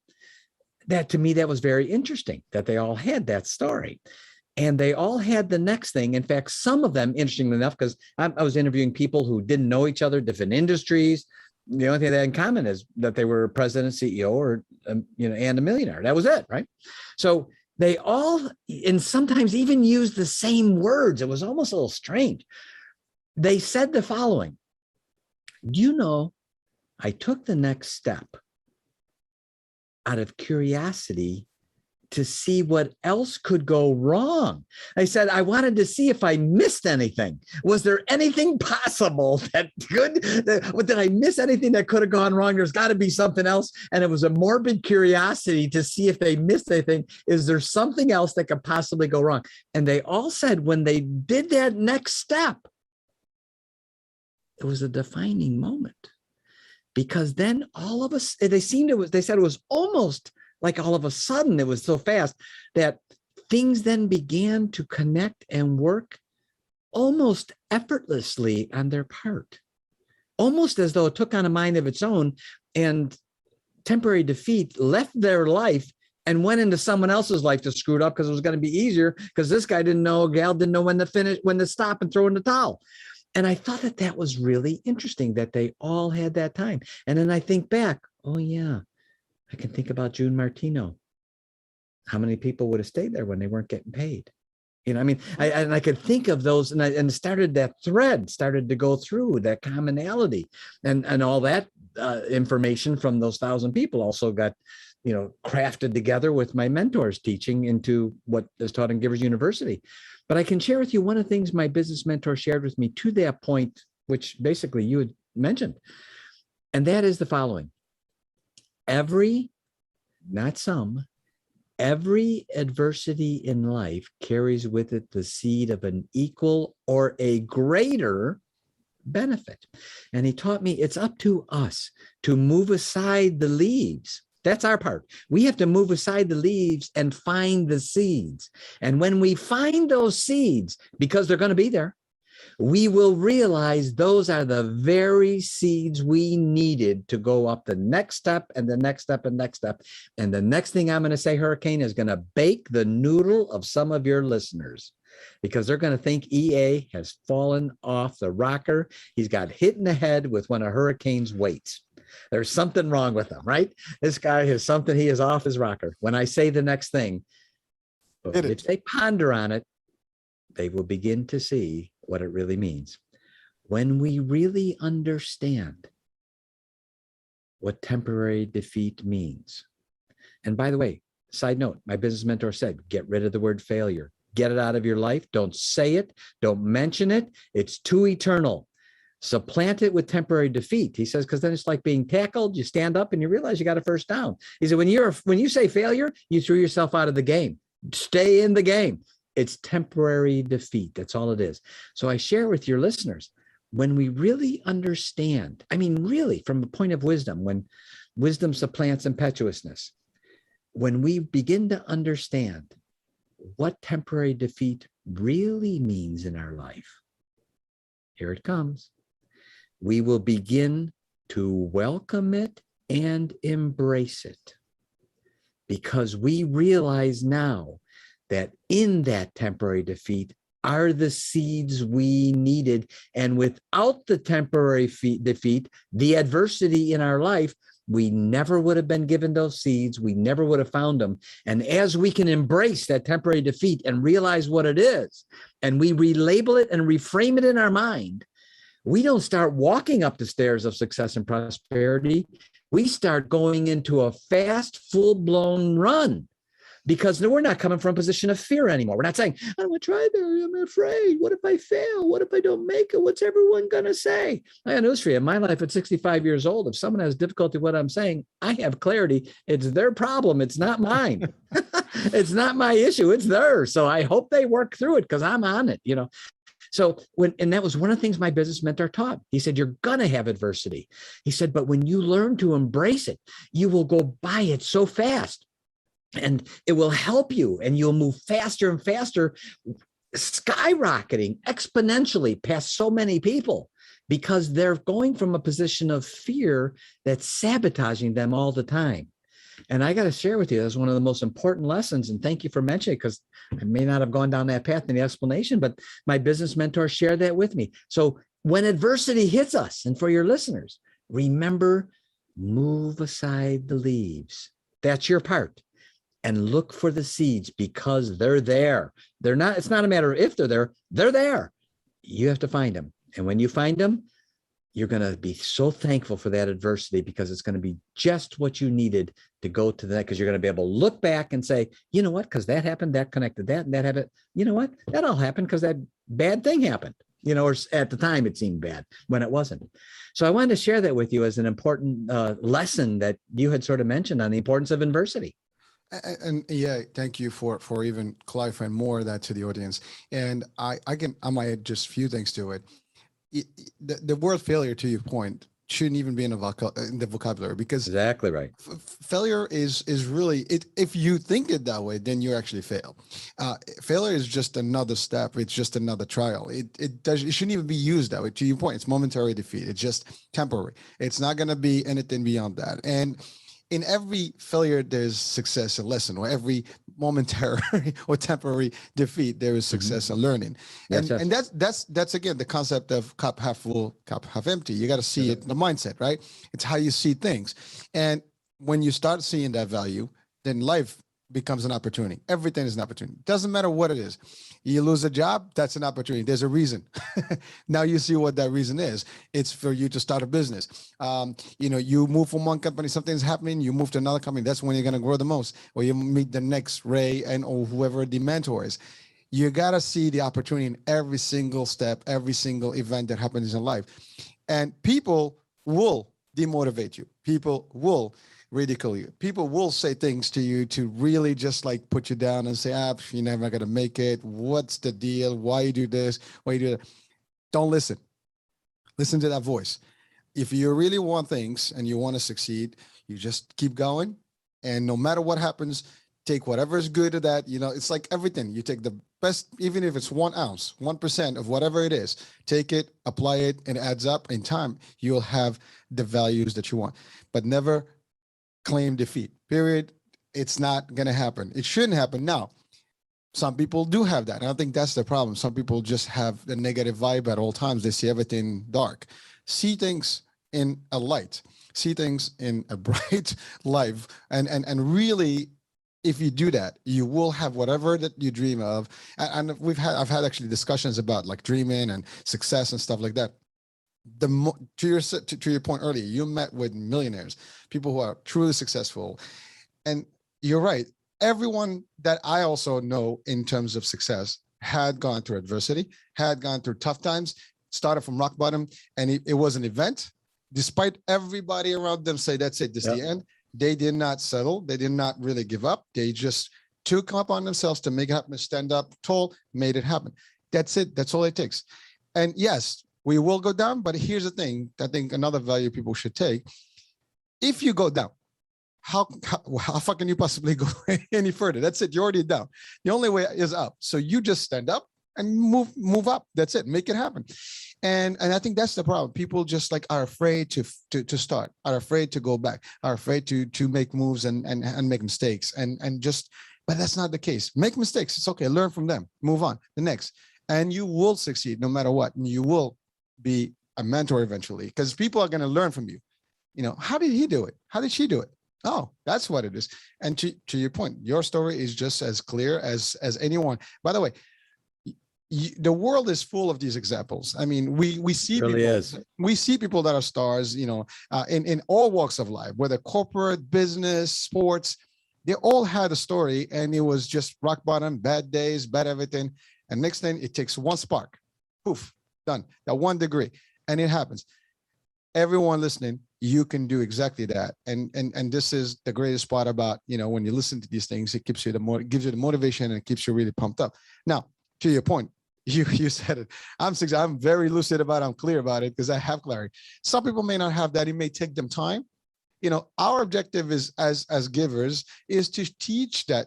That, to me, that was very interesting, that they all had that story. And they all had the next thing. In fact, some of them, interestingly enough, because I was interviewing people who didn't know each other, different industries. The only thing they had in common is that they were president, CEO, or and a millionaire. That was it, right? So they all, and sometimes even used the same words. It was almost a little strange. They said the following: do you know, I took the next step out of curiosity to see what else could go wrong. I said, I wanted to see if I missed anything. Was there anything possible that did I miss anything that could have gone wrong? There's got to be something else. And it was a morbid curiosity to see if they missed anything. Is there something else that could possibly go wrong? And they all said when they did that next step, it was a defining moment. Because then all of us, they said it was almost like all of a sudden, it was so fast that things then began to connect and work almost effortlessly on their part, almost as though it took on a mind of its own, and temporary defeat left their life and went into someone else's life to screw it up because it was going to be easier because this guy didn't know, gal didn't know when to finish, when to stop and throw in the towel. And I thought that was really interesting that they all had that time. And then I think back, oh yeah, I can think about June Martino. How many people would have stayed there when they weren't getting paid? I mean, I could think of those, and started that thread started to go through that commonality, and all that information from those 1,000 people also got, crafted together with my mentor's teaching into what is taught in Givers University. But I can share with you one of the things my business mentor shared with me to that point, which basically you had mentioned, and that is the following. Every adversity in life carries with it the seed of an equal or a greater benefit. And he taught me it's up to us to move aside the leaves. That's our part. We have to move aside the leaves and find the seeds. And when we find those seeds, because they're going to be there, we will realize those are the very seeds we needed to go up the next step and the next step and next step. And the next thing I'm going to say, Hurricane, is going to bake the noodle of some of your listeners, because they're going to think EA has fallen off the rocker. He's got hit in the head with one of Hurricane's weights. There's something wrong with him, right? This guy has something, he is off his rocker. When I say the next thing, but if they ponder on it, they will begin to see what it really means. When we really understand what temporary defeat means. And by the way, side note, my business mentor said, get rid of the word failure. Get it out of your life. Don't say it. Don't mention it. It's too eternal. Supplant it with temporary defeat. He says, because then it's like being tackled. You stand up and you realize you got a first down. He said, when you say failure, you threw yourself out of the game. Stay in the game. It's temporary defeat. That's all it is. So I share with your listeners, when we really understand, I mean, really from a point of wisdom, when wisdom supplants impetuousness, when we begin to understand what temporary defeat really means in our life, here it comes. We will begin to welcome it and embrace it, because we realize now that in that temporary defeat are the seeds we needed. And without the temporary defeat, the adversity in our life, we never would have been given those seeds. We never would have found them. And as we can embrace that temporary defeat and realize what it is, and we relabel it and reframe it in our mind, we don't start walking up the stairs of success and prosperity. We start going into a fast, full-blown run, because we're not coming from a position of fear anymore. We're not saying, I don't want to try there. I'm afraid. What if I fail? What if I don't make it? What's everyone going to say? I got news for you. In my life at 65 years old, if someone has difficulty with what I'm saying, I have clarity. It's their problem. It's not mine. It's not my issue. It's theirs. So I hope they work through it, because I'm on it, So and that was one of the things my business mentor taught. He said, you're going to have adversity. He said, but when you learn to embrace it, you will go by it so fast. And it will help you, and you'll move faster and faster, skyrocketing exponentially past so many people, because they're going from a position of fear that's sabotaging them all the time. And I got to share with you, that's one of the most important lessons. And thank you for mentioning it, because I may not have gone down that path in the explanation, but my business mentor shared that with me. So when adversity hits us, and for your listeners, remember, move aside the leaves. That's your part. And look for the seeds, because they're there. They're not, it's not a matter of if they're there. You have to find them. And when you find them, you're going to be so thankful for that adversity, because it's going to be just what you needed to go to that, because you're going to be able to look back and say, you know what, because that happened, that connected that, and that happened. You know what, that all happened because that bad thing happened, or at the time it seemed bad when it wasn't. So I wanted to share that with you as an important lesson that you had sort of mentioned on the importance of adversity. And yeah, thank you for even clarifying more of that to the audience. And I might add just a few things to it. The word failure, to your point, shouldn't even be in the vocabulary, because exactly right. Failure is really it. If you think it that way, then you actually fail. Failure is just another step. It's just another trial. It shouldn't even be used that way. To your point, it's momentary defeat. It's just temporary. It's not going to be anything beyond that. And in every failure, there's success and lesson, or every momentary or temporary defeat, there is success and learning. And that's again the concept of cup half full, cup half empty. You got to see it in the mindset, right? It's how you see things. And when you start seeing that value, then life becomes an opportunity. Everything is an opportunity. Doesn't matter what it is. You lose a job, that's an opportunity. There's a reason. Now you see what that reason is. It's for you to start a business. You move from one company, something's happening, you move to another company. That's when you're going to grow the most, or you meet the next Ray or whoever the mentor is. You got to see the opportunity in every single step, every single event that happens in life. And people will demotivate you. People will ridicule you. People will say things to you to really just like put you down and say, you're never going to make it. What's the deal? Why you do this? Why you do that? Don't listen. Listen to that voice. If you really want things and you want to succeed, you just keep going. And no matter what happens, take whatever is good of that. It's like everything. You take the best, even if it's 1 ounce, 1% of whatever it is, take it, apply it, and it adds up. In time, you'll have the values that you want. But never claim defeat, period. It's not going to happen. It shouldn't happen. Now, some people do have that. And I think that's the problem. Some people just have the negative vibe at all times. They see everything dark. See things in a light. See things in a bright light. And really, if you do that, you will have whatever that you dream of. And I've had actually discussions about like dreaming and success and stuff like that. To your point earlier, you met with millionaires, people who are truly successful. And you're right. Everyone that I also know in terms of success had gone through adversity, had gone through tough times, started from rock bottom, and it was an event. Despite everybody around them say, that's it, this is the end, they did not settle. They did not really give up. They just took up on themselves to make it happen, stand up tall, made it happen. That's it. That's all it takes. And yes, we will go down, but here's the thing. I think another value people should take. If you go down, how far can you possibly go any further? That's it. You're already down. The only way is up. So you just stand up and move up. That's it. Make it happen. And I think that's the problem. People just like are afraid to start, are afraid to go back, are afraid to make moves and make mistakes but that's not the case. Make mistakes. It's okay. Learn from them. Move on. The next. And you will succeed no matter what. And you will be a mentor eventually, because people are going to learn from you. How did he do it? How did she do it? Oh, that's what it is. And to your point, your story is just as clear as anyone. By the way, the world is full of these examples. I mean, we see really people, is. we see people that are stars, in all walks of life, whether corporate, business, sports. They all had a story, and it was just rock bottom, bad days, bad everything. And next thing, it takes one spark, poof, done. That 1 degree, and it happens. Everyone listening, you can do exactly that. And this is the greatest part about, when you listen to these things, it gives you the motivation, and it keeps you really pumped up. Now, to your point, you said it. I'm very lucid about it. I'm clear about it because I have clarity. Some people may not have that. It may take them time. Our objective is as givers is to teach that,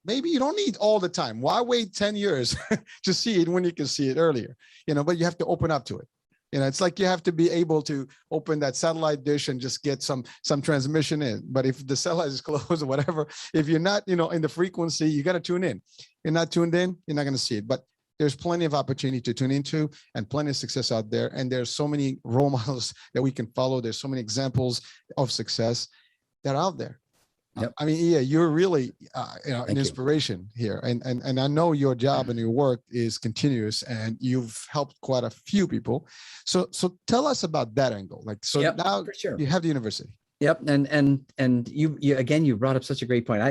maybe you don't need all the time. Why wait 10 years to see it when you can see it earlier? But you have to open up to it. It's like you have to be able to open that satellite dish and just get some transmission in. But if the satellite is closed or whatever, if you're not, in the frequency, you got to tune in. You're not tuned in, you're not going to see it. But there's plenty of opportunity to tune into and plenty of success out there. And there's so many role models that we can follow. There's so many examples of success that are out there. Yep. I mean, yeah, you're really, an Thank inspiration here. And I know your job and your work is continuous, and you've helped quite a few people. So tell us about that angle. Yep, now for sure. you have the university. Yep. And you again, you brought up such a great point.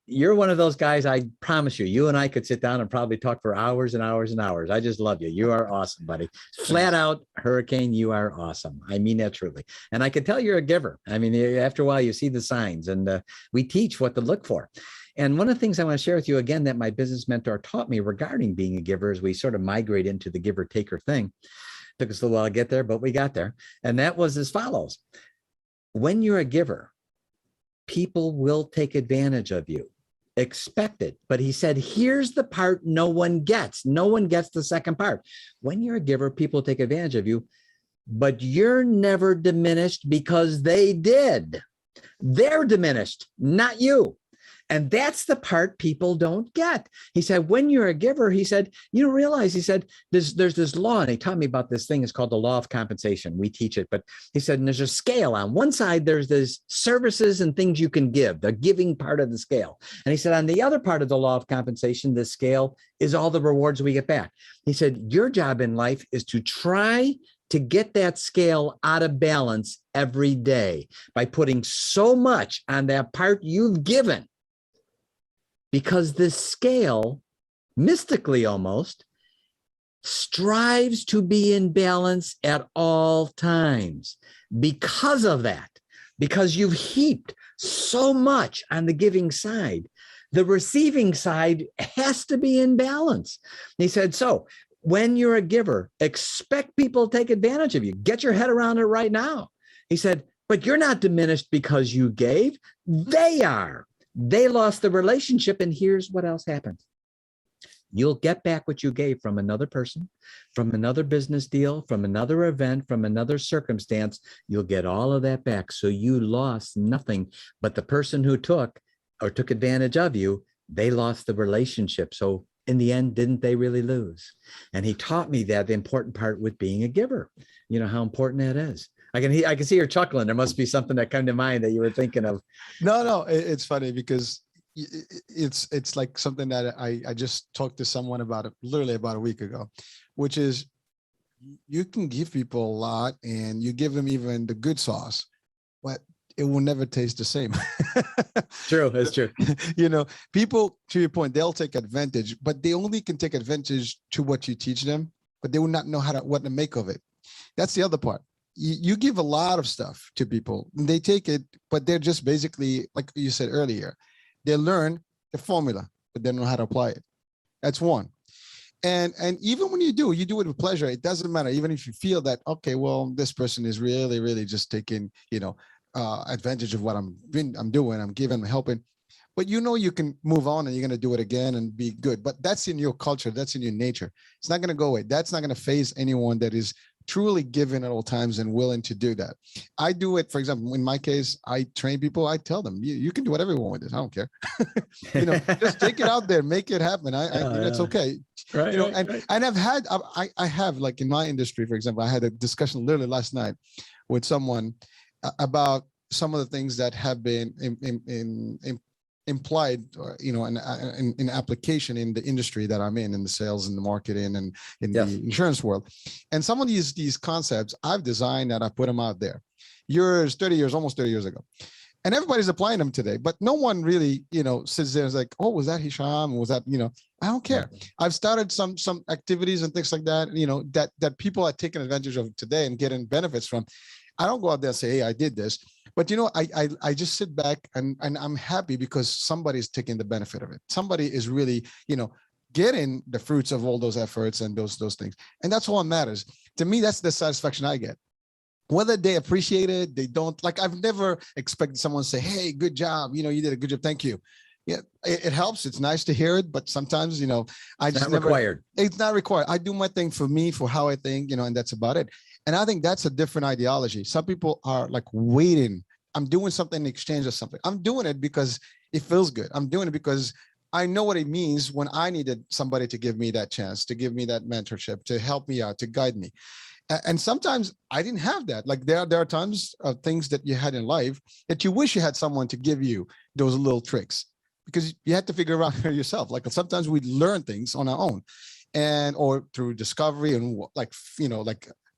You're one of those guys. I promise you and I could sit down and probably talk for hours and hours and hours. I just love you. You are awesome, buddy. Flat out, Hurricane, you are awesome. I mean that truly. And I can tell you're a giver. I mean, after a while, you see the signs, and we teach what to look for. And one of the things I want to share with you again that my business mentor taught me regarding being a giver is we sort of migrate into the giver taker thing. Took us a little while to get there, but we got there. And that was as follows. When you're a giver, people will take advantage of you. Expect it. But he said, here's the part no one gets. No one gets the second part. When you're a giver, people take advantage of you, but you're never diminished because they did. They're diminished, not you. And that's the part people don't get. He said, when you're a giver, he said, you don't realize, he said, there's this law, and he taught me about this thing. It's called the law of compensation. We teach it, but he said, and there's a scale. On one side, there's this services and things you can give, the giving part of the scale. And he said, on the other part of the law of compensation, the scale is all the rewards we get back. He said, your job in life is to try to get that scale out of balance every day by putting so much on that part you've given. Because this scale, mystically almost, strives to be in balance at all times. Because of that, because you've heaped so much on the giving side, the receiving side has to be in balance. He said, so when you're a giver, expect people to take advantage of you. Get your head around it right now. He said, but you're not diminished because you gave. They are. They lost the relationship, and here's what else happens. You'll get back what you gave from another person, from another business deal, from another event, from another circumstance. You'll get all of that back. So you lost nothing, but the person who took advantage of you, they lost the relationship. So in the end, didn't they really lose? And he taught me that the important part with being a giver, how important that is. I can see her chuckling. There must be something that came to mind that you were thinking of. No, it's funny because it's like something that I just talked to someone about it literally about a week ago, which is you can give people a lot and you give them even the good sauce, but it will never taste the same. True, that's true. People, to your point, they'll take advantage, but they only can take advantage to what you teach them, but they will not know what to make of it. That's the other part. You give a lot of stuff to people and they take it, but they're just basically, like you said earlier, they learn the formula, but they don't know how to apply it. That's one. And even when you do it with pleasure. It doesn't matter. Even if you feel that, okay, well, this person is really, really just taking, advantage of what I'm doing, I'm giving, I'm helping, but you can move on and you're going to do it again and be good. But that's in your culture. That's in your nature. It's not going to go away. That's not going to phase anyone that is truly giving at all times and willing to do that. I do it, for example, in my case, I train people. I tell them, you can do whatever you want with this. I don't care. Just take it out there, make it happen. It's okay. Right. And I have like in my industry, for example, I had a discussion literally last night with someone about some of the things that have been implied, in application in the industry that I'm in the sales and the marketing and in the insurance world. And some of these concepts I've designed and I put them out there almost 30 years ago. And everybody's applying them today, but no one really, sits there and is like, oh, was that Hisham? Was that, I don't care. I've started some activities and things like that, that people are taking advantage of today and getting benefits from. I don't go out there and say, hey, I did this, but I just sit back and I'm happy because somebody's taking the benefit of it. Somebody is really, getting the fruits of all those efforts and those things. And that's all that matters. To me, that's the satisfaction I get. Whether they appreciate it, they don't. Like, I've never expected someone to say, hey, good job. You did a good job. Thank you. Yeah, it helps. It's nice to hear it, but sometimes, it's not required. It's not required. I do my thing for me, for how I think, and that's about it. And I think that's a different ideology. Some people are like waiting. I'm doing something in exchange of something. I'm doing it because it feels good. I'm doing it because I know what it means when I needed somebody to give me that chance, to give me that mentorship, to help me out, to guide me. And sometimes I didn't have that. Like there are times of things that you had in life that you wish you had someone to give you those little tricks, because you had to figure out yourself. Like sometimes we learn things on our own, or through discovery and like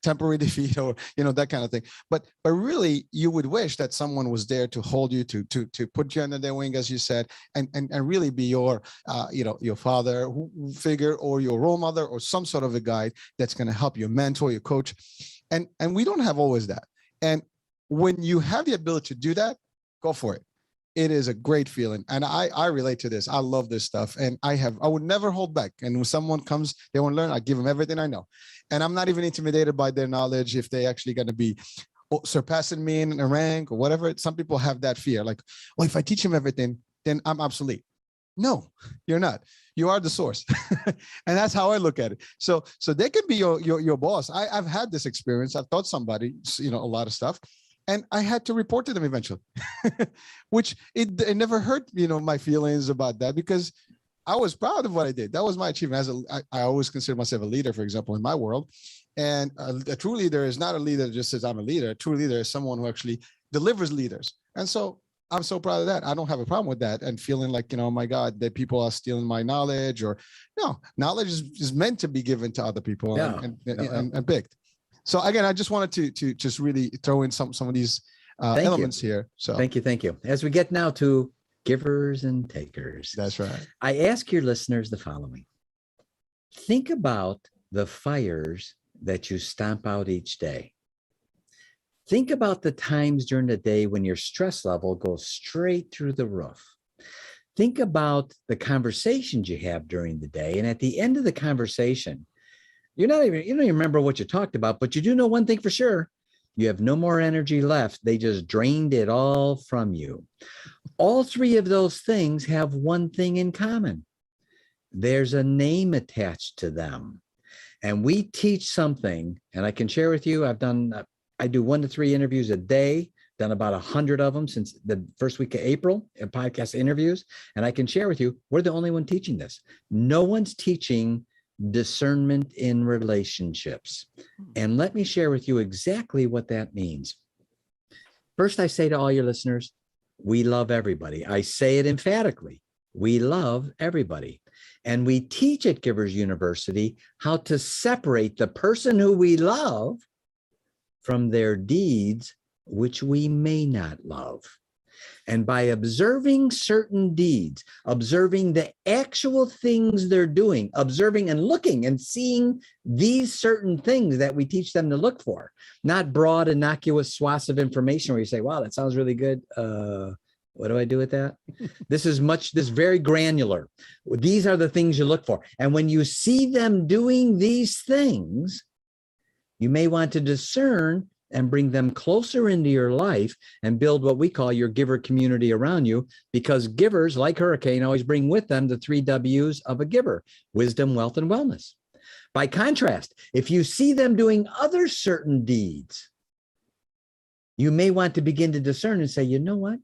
temporary defeat or that kind of thing. But really, you would wish that someone was there to hold you, to put you under their wing, as you said, and really be your your father figure or your role model or some sort of a guide that's going to help you, mentor, your coach. And we don't have always that. And when you have the ability to do that, go for it. It is a great feeling. And I relate to this. I love this stuff. And I would never hold back. And when someone comes, they want to learn, I give them everything I know. And I'm not even intimidated by their knowledge if they actually going to be surpassing me in a rank or whatever. Some people have that fear. Like, well, if I teach them everything, then I'm obsolete. No, you're not. You are the source. And that's how I look at it. So they can be your boss. I've had this experience. I've taught somebody, a lot of stuff. And I had to report to them eventually, which it never hurt, my feelings about that, because I was proud of what I did. That was my achievement. I always consider myself a leader, for example, in my world. And a true leader is not a leader that just says I'm a leader. A true leader is someone who actually delivers leaders. And so I'm so proud of that. I don't have a problem with that and feeling like, oh my God, that people are stealing my knowledge, or no, knowledge is meant to be given to other people and picked. So again, I just wanted to just really throw in some of these elements here. So thank you. As we get now to givers and takers. That's right. I ask your listeners the following. Think about the fires that you stomp out each day. Think about the times during the day when your stress level goes straight through the roof. Think about the conversations you have during the day. And at the end of the conversation, you don't even remember what you talked about, but you do know one thing for sure. You have no more energy left. They just drained it all from you. All three of those things have one thing in common. There's a name attached to them. And we teach something, and I can share with you, I do 1 to 3 interviews a day, done about 100 of them since the first week of April in podcast interviews. And I can share with you, we're the only one teaching this. No one's teaching discernment in relationships. And let me share with you exactly what that means. First, I say to all your listeners, we love everybody. I say it emphatically. We love everybody. And we teach at Givers University how to separate the person who we love from their deeds, which we may not love. And by observing certain deeds, observing the actual things they're doing, observing and looking and seeing these certain things that we teach them to look for, not broad, innocuous swaths of information where you say, wow, that sounds really good. What do I do with that? This is very granular. These are the things you look for. And when you see them doing these things, you may want to discern and bring them closer into your life and build what we call your giver community around you, because givers, like Hurricane, always bring with them the 3 W's of a giver: wisdom, wealth, and wellness. By contrast, if you see them doing other certain deeds, you may want to begin to discern and say, you know what?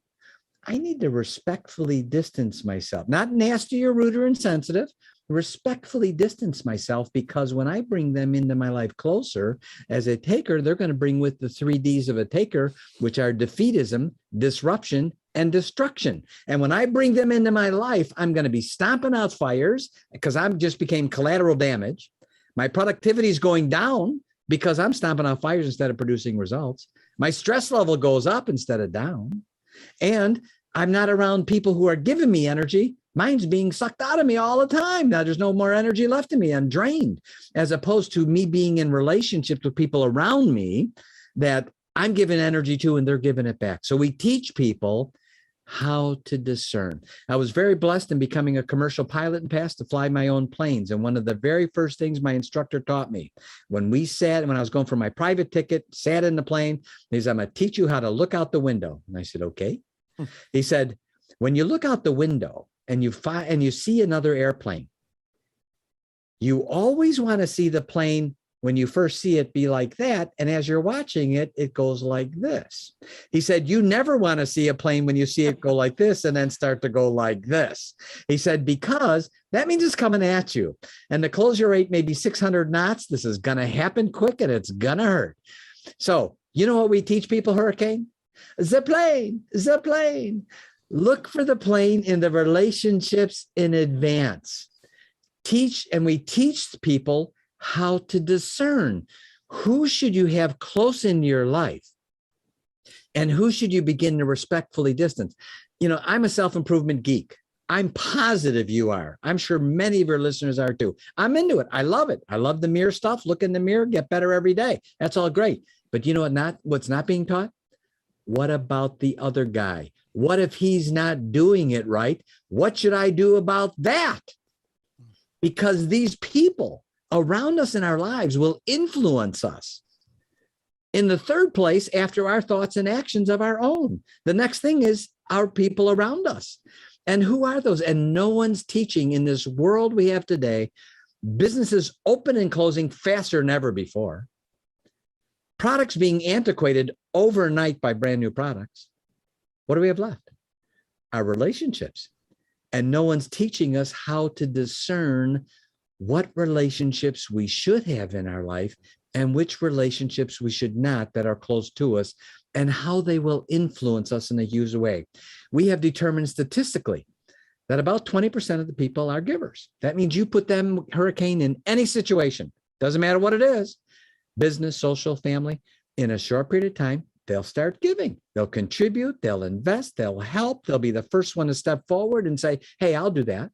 I need to respectfully distance myself, not nasty or rude or insensitive, respectfully distance myself, because when I bring them into my life closer as a taker, they're going to bring with the 3 D's of a taker, which are defeatism, disruption, and destruction. And when I bring them into my life, I'm going to be stomping out fires because I'm just became collateral damage. My productivity is going down because I'm stomping out fires instead of producing results. My stress level goes up instead of down. And I'm not around people who are giving me energy. Mine's being sucked out of me all the time. Now there's no more energy left in me. I'm drained, as opposed to me being in relationships with people around me that I'm giving energy to and they're giving it back. So we teach people how to discern. I was very blessed in becoming a commercial pilot and passed to fly my own planes. And one of the very first things my instructor taught me when I was going for my private ticket, sat in the plane, he said, I'm going to teach you how to look out the window. And I said, okay. He said, when you look out the window and you see another airplane, you always want to see the plane when you first see it be like that. And as you're watching it, it goes like this. He said, you never want to see a plane when you see it go like this and then start to go like this. He said, because that means it's coming at you. And the closure rate may be 600 knots. This is going to happen quick and it's going to hurt. So you know what we teach people, Hurricane? The plane. Look for the plane in the relationships in advance. We teach people how to discern who should you have close in your life and who should you begin to respectfully distance. You know, I'm a self-improvement geek. I'm positive you are. I'm sure many of your listeners are too. I'm into it. I love it. I love the mirror stuff. Look in the mirror, get better every day. That's all great. But you know what's not being taught? What about the other guy? What if he's not doing it right? What should I do about that? Because these people around us in our lives will influence us. In the third place, after our thoughts and actions of our own. The next thing is our people around us. And who are those? And no one's teaching in this world we have today. Businesses open and closing faster than ever before. Products being antiquated overnight by brand new products. What do we have left? Our relationships. And no one's teaching us how to discern what relationships we should have in our life and which relationships we should not that are close to us and how they will influence us in a huge way. We have determined statistically that about 20% of the people are givers. That means you put them, Hurricane, in any situation, doesn't matter what it is, business, social, family, in a short period of time, they'll start giving. They'll contribute, they'll invest, they'll help. They'll be the first one to step forward and say, hey, I'll do that.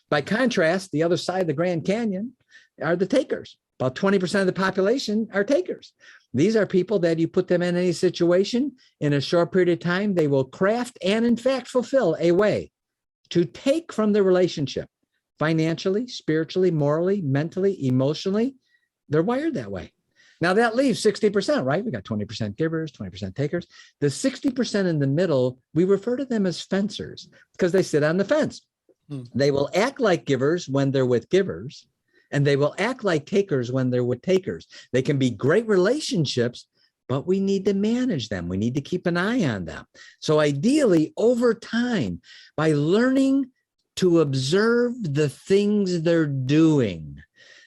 By contrast, the other side of the Grand Canyon are the takers. About 20% of the population are takers. These are people that you put them in any situation, in a short period of time, they will craft and in fact fulfill a way to take from the relationship financially, spiritually, morally, mentally, emotionally. They're wired that way. Now that leaves 60%, right? We got 20% givers, 20% takers. The 60% in the middle, we refer to them as fencers because they sit on the fence. They will act like givers when they're with givers, and they will act like takers when they're with takers. They can be great relationships, but we need to manage them. We need to keep an eye on them. So ideally, over time, by learning to observe the things they're doing,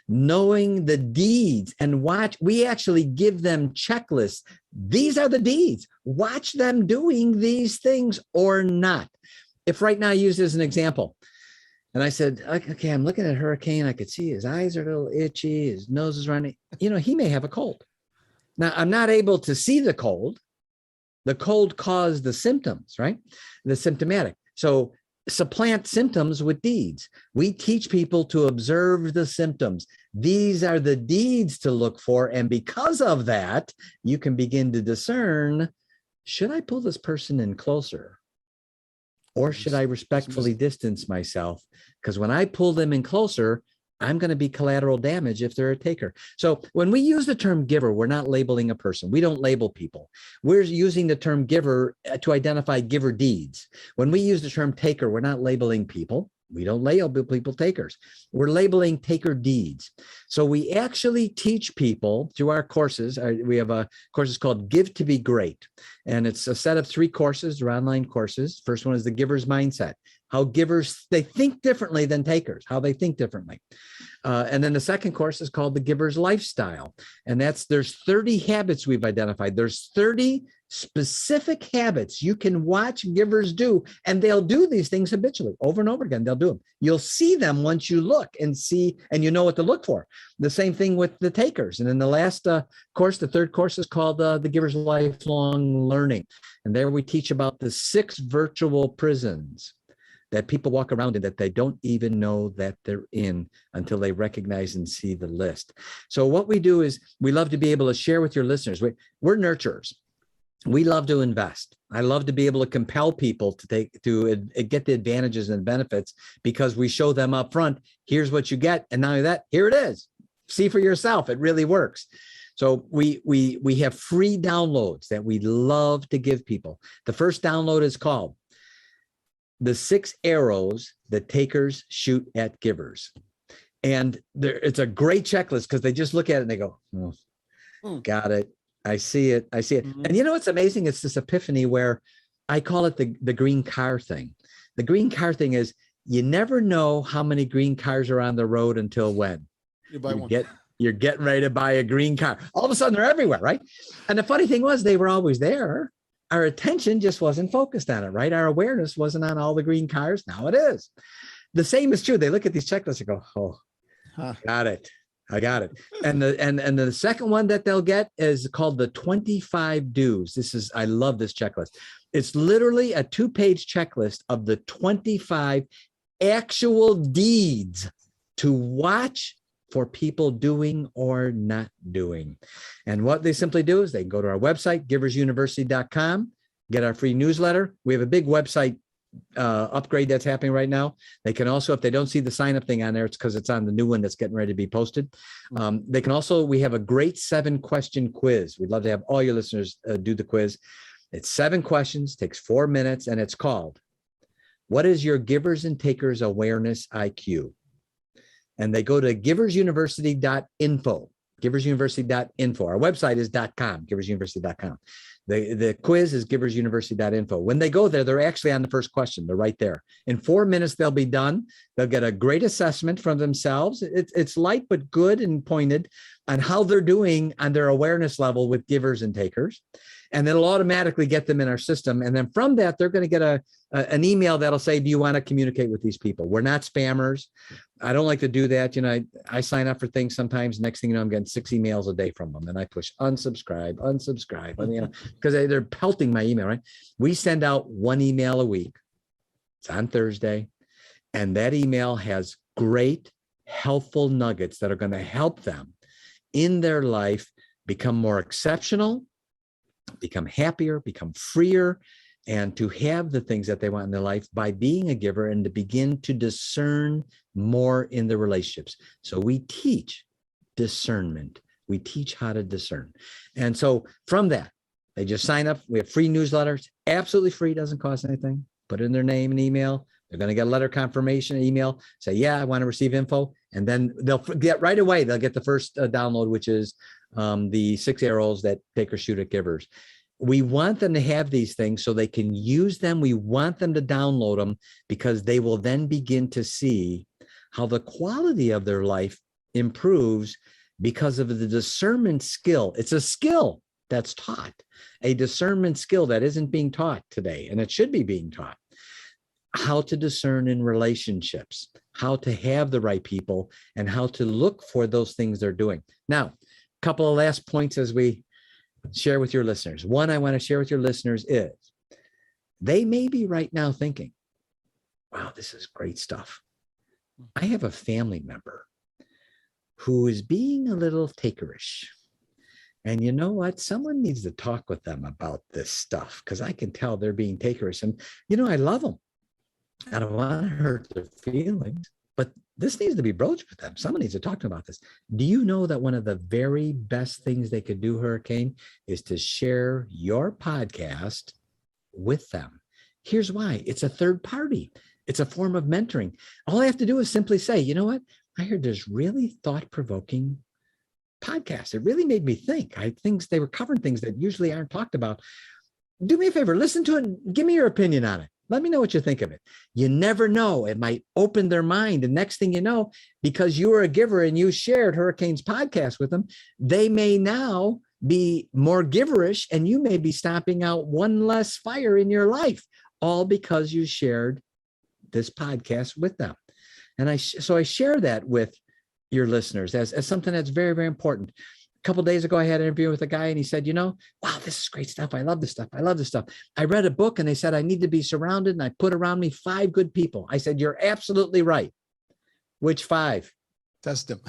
knowing the deeds and watch, we actually give them checklists. These are the deeds. Watch them doing these things or not. If right now I use it as an example, and I said, okay, I'm looking at Hurricane. I could see his eyes are a little itchy. His nose is running. You know, he may have a cold. Now, I'm not able to see the cold. The cold caused the symptoms, right? The symptomatic. So supplant symptoms with deeds. We teach people to observe the symptoms. These are the deeds to look for. And because of that, you can begin to discern, should I pull this person in closer? Or should I respectfully distance myself? Because when I pull them in closer, I'm going to be collateral damage if they're a taker. So when we use the term giver, we're not labeling a person. We don't label people. We're using the term giver to identify giver deeds. When we use the term taker, we're not labeling people. We don't label people takers. We're labeling taker deeds. So we actually teach people through our courses. We have a course called Give to Be Great. And it's a set of 3 courses. They're online courses. First one is the giver's mindset. how givers, they think differently than takers, how they think differently. And then the second course is called the Giver's Lifestyle. And there's 30 habits we've identified. There's 30 specific habits you can watch givers do, and they'll do these things habitually over and over again. They'll do them. You'll see them once you look and see, and you know what to look for. The same thing with the takers. And then the last course, the third course, is called the Giver's Lifelong Learning. And there we teach about the 6 virtual prisons that people walk around in that they don't even know that they're in until they recognize and see the list. So what we do is we love to be able to share with your listeners. We're nurturers. We love to invest. I love to be able to compel people to get the advantages and benefits, because we show them up front, here's what you get. And not only that, here it is. See for yourself. It really works. So we have free downloads that we love to give people. The first download is called The 6 Arrows That Takers Shoot at Givers. And it's a great checklist, because they just look at it and they go, oh, got it. I see it. I see it. Mm-hmm. And you know what's amazing? It's this epiphany where I call it the green car thing. The green car thing is, you never know how many green cars are on the road until when? You buy one. You're getting ready to buy a green car. All of a sudden, they're everywhere, right? And the funny thing was, they were always there. Our attention just wasn't focused on it, right? Our awareness wasn't on all the green cars. Now it is. The same is true. They look at these checklists and go, oh, got it. I got it. And the second one that they'll get is called the 25 do's. I love this checklist. It's literally a 2-page checklist of the 25 actual deeds to watch for people doing or not doing. And what they simply do is they can go to our website, giversuniversity.com, get our free newsletter. We have a big website upgrade that's happening right now. They can also, if they don't see the sign up thing on there, it's because it's on the new one that's getting ready to be posted. They can also, we have a great 7-question quiz. We'd love to have all your listeners do the quiz. It's 7 questions, takes 4 minutes, and it's called, what is your givers and takers awareness IQ? And they go to giversuniversity.info, giversuniversity.info. Our website is .com, giversuniversity.com. The quiz is giversuniversity.info. When they go there, they're actually on the first question. They're right there. In 4 minutes, they'll be done. They'll get a great assessment from themselves. It's light but good and pointed on how they're doing on their awareness level with givers and takers. And it'll automatically get them in our system. And then from that, they're going to get an email that'll say, do you want to communicate with these people? We're not spammers. I don't like to do that. You know, I sign up for things sometimes. Next thing you know, I'm getting 6 emails a day from them. And I push unsubscribe, you know, because they're pelting my email, right? We send out 1 email a week. It's on Thursday. And that email has great, helpful nuggets that are going to help them in their life become more exceptional, become happier, become freer, and to have the things that they want in their life by being a giver, and to begin to discern more in the relationships. So we teach discernment. We teach how to discern. And so from that, they just sign up. We have free newsletters, absolutely free, doesn't cost anything. Put in their name and email. They're going to get a letter confirmation email, say, yeah, I want to receive info. And then they'll get right away, they'll get the first download, which is the 6 arrows that takers shoot at givers. We want them to have these things so they can use them. We want them to download them, because they will then begin to see how the quality of their life improves because of the discernment skill. It's a skill that's taught, a discernment skill that isn't being taught today, and it should be being taught. How to discern in relationships, how to have the right people, and how to look for those things they're doing. Now, a couple of last points as we share with your listeners. One I want to share with your listeners is, they may be right now thinking, wow, this is great stuff. I have a family member who is being a little takerish. And you know what? Someone needs to talk with them about this stuff, because I can tell they're being takerish. And, you know, I love them. I don't want to hurt their feelings, but this needs to be broached with them. Someone needs to talk to them about this. Do you know that one of the very best things they could do, Hurricane, is to share your podcast with them? Here's why. It's a third party. It's a form of mentoring. All I have to do is simply say, you know what? I heard this really thought-provoking podcast. It really made me think. They were covering things that usually aren't talked about. Do me a favor, listen to it and give me your opinion on it. Let me know what you think of it. You never know. It might open their mind. The next thing you know, because you were a giver and you shared Hurricanes podcast with them, they may now be more giverish and you may be stomping out one less fire in your life, all because you shared this podcast with them. And so I share that with your listeners as something that's very, very important. A couple of days ago, I had an interview with a guy and he said, wow, this is great stuff. I love this stuff. I love this stuff. I read a book and they said, I need to be surrounded, and I put around me 5 good people. I said, you're absolutely right. Which 5? Test them.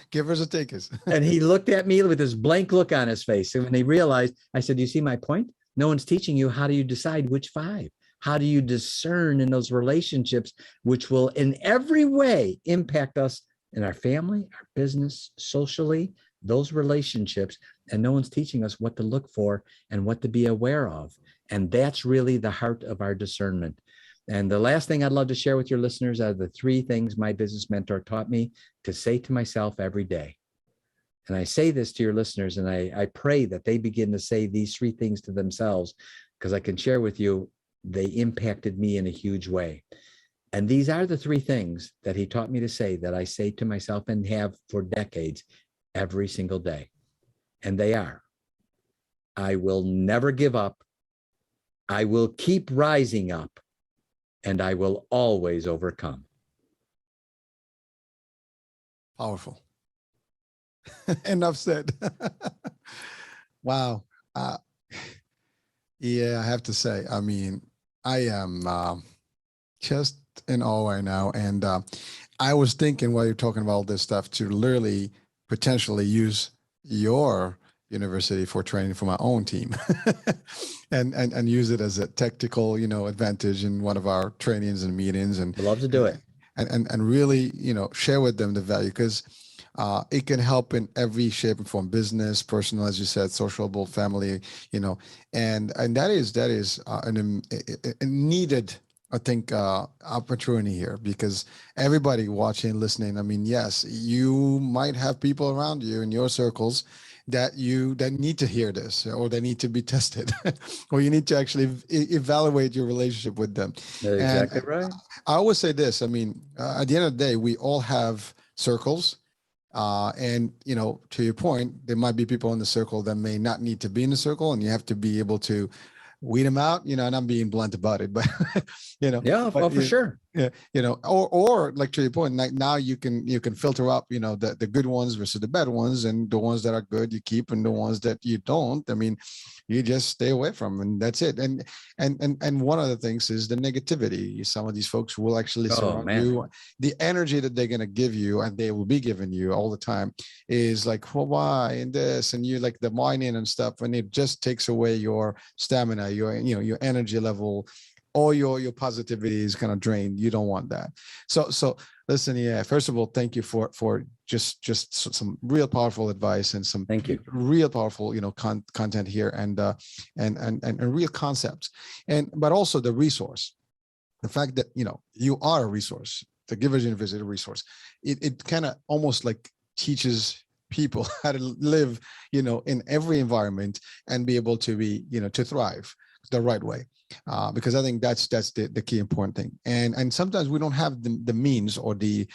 Givers or takers. And he looked at me with this blank look on his face. And when he realized, I said, you see my point? No one's teaching you how do you decide which 5? How do you discern in those relationships, which will in every way impact us in our family, our business, socially, those relationships, and no one's teaching us what to look for and what to be aware of. And that's really the heart of our discernment. And the last thing I'd love to share with your listeners are the 3 things my business mentor taught me to say to myself every day. And I say this to your listeners, and I pray that they begin to say these 3 things to themselves, because I can share with you, they impacted me in a huge way. And these are the 3 things that he taught me to say that I say to myself and have for decades every single day. And they are, I will never give up. I will keep rising up, and I will always overcome. Powerful. Enough said. Wow. Yeah, I have to say, I mean, I am just in awe right now. And I was thinking while you're talking about all this stuff to literally potentially use your university for training for my own team and use it as a tactical, advantage in one of our trainings and meetings. And I'd love to do it. And really, share with them the value, because it can help in every shape and form, business, personal, as you said, sociable, family, and that is a needed, I think, opportunity here, because everybody watching, listening, I mean, yes, you might have people around you in your circles that need to hear this, or they need to be tested, or you need to actually evaluate your relationship with them. That's exactly right. I always say this, I mean, at the end of the day, we all have circles. And, to your point, there might be people in the circle that may not need to be in the circle, and you have to be able to weed them out, and I'm being blunt about it, but, Yeah, but, for sure. Yeah, or like to your point, like now you can filter up, the good ones versus the bad ones, and the ones that are good you keep, and the ones that you don't, I mean, you just stay away from, and that's it. And one of the things is the negativity. Some of these folks will actually surround you. The energy that they're gonna give you, and they will be giving you all the time, is like, well, why and this, and you like the mining and stuff, and it just takes away your stamina, your energy level. All your positivity is kind of drained. You don't want that. So listen, yeah, first of all, thank you for just some real powerful advice and some thank you real powerful content here, and real concepts, but also the resource, the fact that you are a resource. The Givers University resource, it kind of almost like teaches people how to live in every environment and be able to be to thrive the right way. Because I think that's the key important thing. And sometimes we don't have the means or the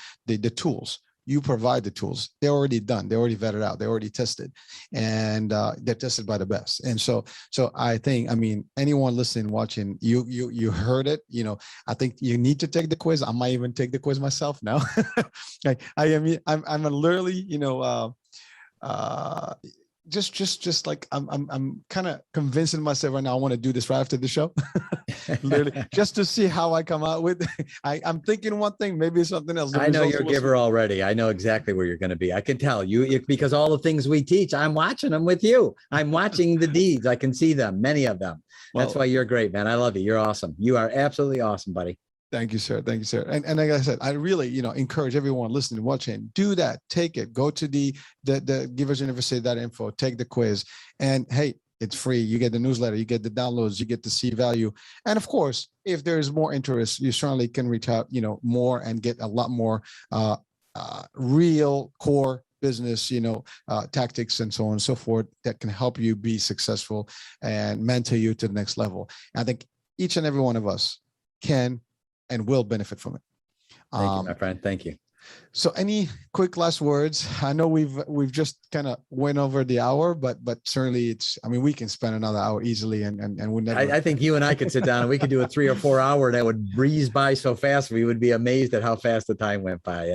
tools. You provide the tools. They're already done. They're already vetted out. They're already tested, and they're tested by the best. And so I think, I mean, anyone listening, watching, you heard it. I think you need to take the quiz. I might even take the quiz myself now. I'm literally, just like I'm kind of convincing myself right now. I want to do this right after the show, literally, just to see how I come out with. I'm thinking one thing, maybe it's something else. I know you're a giver already. I know exactly where you're going to be. I can tell you because all the things we teach, I'm watching them with you. I'm watching the deeds. I can see them, many of them. That's why you're great, man. I love you. You're awesome. You are absolutely awesome, buddy. Thank you, sir. Thank you, sir. And like I said, I really, encourage everyone listening, watching, do that. Take it. Go to the Givers University.info, take the quiz. And hey, it's free. You get the newsletter, you get the downloads, you get to see value. And of course, if there's more interest, you certainly can reach out, more and get a lot more real core business, tactics and so on and so forth that can help you be successful and mentor you to the next level. I think each and every one of us can and will benefit from it. Thank you, my friend. Thank you. So any quick last words? I know we've just kind of went over the hour, but certainly we can spend another hour easily and we never. I think you and I could sit down and we could do a 3 or 4 hour that would breeze by so fast. We would be amazed at how fast the time went by.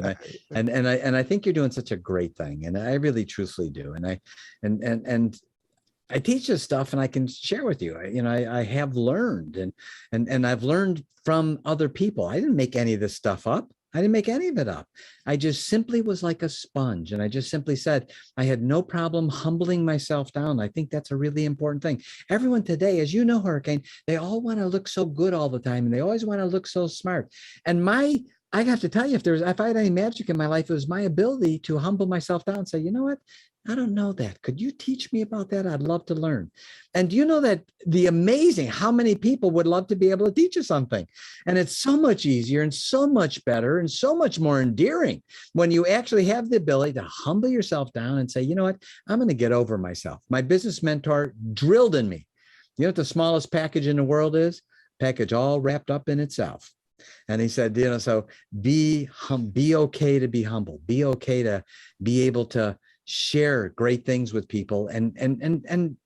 And I think you're doing such a great thing. And I really truthfully do. And I teach this stuff and I can share with you. I have learned and I've learned from other people. I didn't make any of this stuff up. I didn't make any of it up. I just simply was like a sponge. And I just simply said, I had no problem humbling myself down. I think that's a really important thing. Everyone today, as you know, Hurricane, they all want to look so good all the time. And they always want to look so smart. And I have to tell you, if I had any magic in my life, it was my ability to humble myself down and say, you know what? I don't know that. Could you teach me about that? I'd love to learn. And do you know that how many people would love to be able to teach you something? And it's so much easier and so much better and so much more endearing when you actually have the ability to humble yourself down and say, you know what? I'm going to get over myself. My business mentor drilled in me. You know what the smallest package in the world is? Package all wrapped up in itself. And he said, so be okay to be humble. Be okay to be able to share great things with people and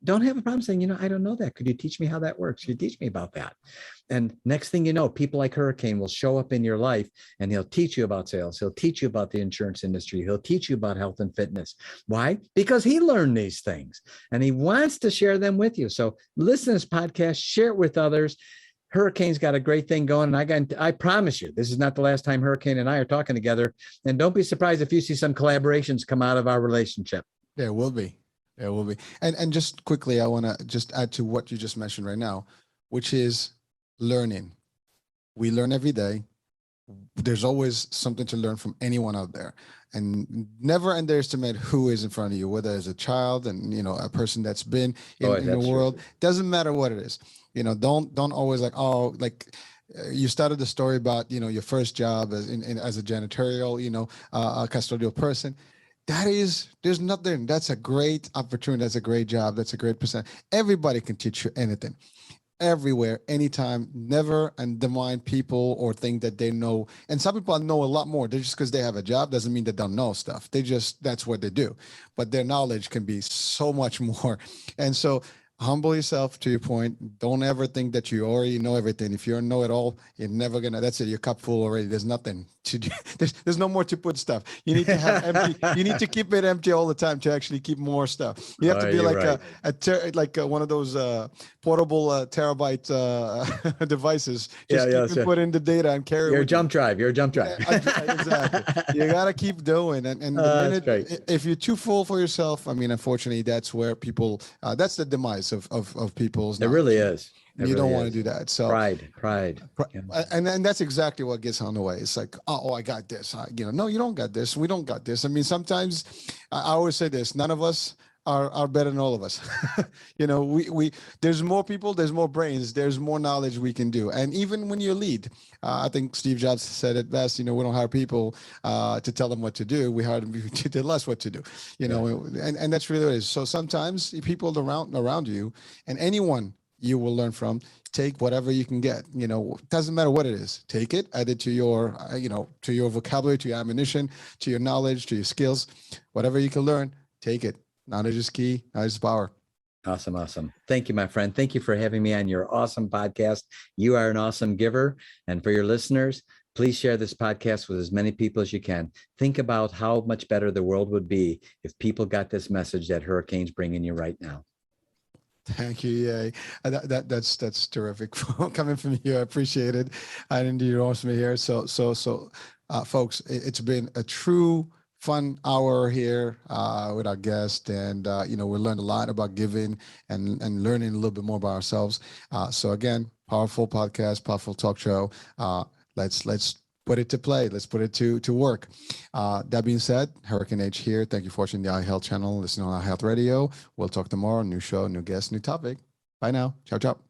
don't have a problem saying, I don't know that. Could you teach me how that works? Could you teach me about that? And next thing you know, people like Hurricane will show up in your life and he'll teach you about sales. He'll teach you about the insurance industry. He'll teach you about health and fitness. Why? Because he learned these things and he wants to share them with you. So listen to this podcast, share it with others. Hurricane's got a great thing going. And I promise you, this is not the last time Hurricane and I are talking together. And don't be surprised if you see some collaborations come out of our relationship. There will be. There will be. And just quickly, I want to just add to what you just mentioned right now, which is learning. We learn every day. There's always something to learn from anyone out there. And never underestimate who is in front of you, whether it's a child and, a person that's been in the world. True. Doesn't matter what it is. Don't always you started the story about, your first job as a janitorial, a custodial person. There's nothing. That's a great opportunity. That's a great job. That's a great percent. Everybody can teach you anything. Everywhere, anytime, never undermine people or think that they know. And some people know a lot more. They're just because they have a job doesn't mean they don't know stuff. That's what they do. But their knowledge can be so much more. And so humble yourself, to your point. Don't ever think that you already know everything. If you don't know it all, you're never gonna. That's it. Your cup full already. There's nothing to do. There's no more to put stuff. You need to have empty. You need to keep it empty all the time to actually keep more stuff. You have to be like one of those portable terabyte devices. Just put in the data and carry. You're a jump drive. You're a jump drive. Exactly. You gotta keep doing. And the minute if you're too full for yourself, unfortunately, that's where people. That's the demise of people's. It really is. You don't want to do that. So pride. And then that's exactly what gets on the way. It's like, oh, I got this. No, you don't got this. We don't got this. Sometimes I always say this, none of us are better than all of us. We there's more people, there's more brains, there's more knowledge we can do. And even when you lead, I think Steve Jobs said it best, we don't hire people to tell them what to do. We hire them to tell us what to do, and that's really what it is. So sometimes people around you and anyone you will learn from, take whatever you can get. Doesn't matter what it is. Take it, add it to your, to your vocabulary, to your ammunition, to your knowledge, to your skills. Whatever you can learn, take it. Knowledge is key. Knowledge is power. Awesome. Thank you, my friend. Thank you for having me on your awesome podcast. You are an awesome giver. And for your listeners, please share this podcast with as many people as you can. Think about how much better the world would be if people got this message that Hurricane's bringing you right now. Thank you. Yay. That's terrific coming from you. I appreciate it. I didn't do your awesome here. So folks, it's been a true fun hour here with our guest, and we learned a lot about giving and learning a little bit more about ourselves. So again, powerful podcast, powerful talk show. Let's put it to play. Let's put it to work. That being said, Hurricane H here. Thank you for watching the iHealth channel. Listening on iHealth Radio. We'll talk tomorrow. New show, new guest, new topic. Bye now. Ciao, ciao.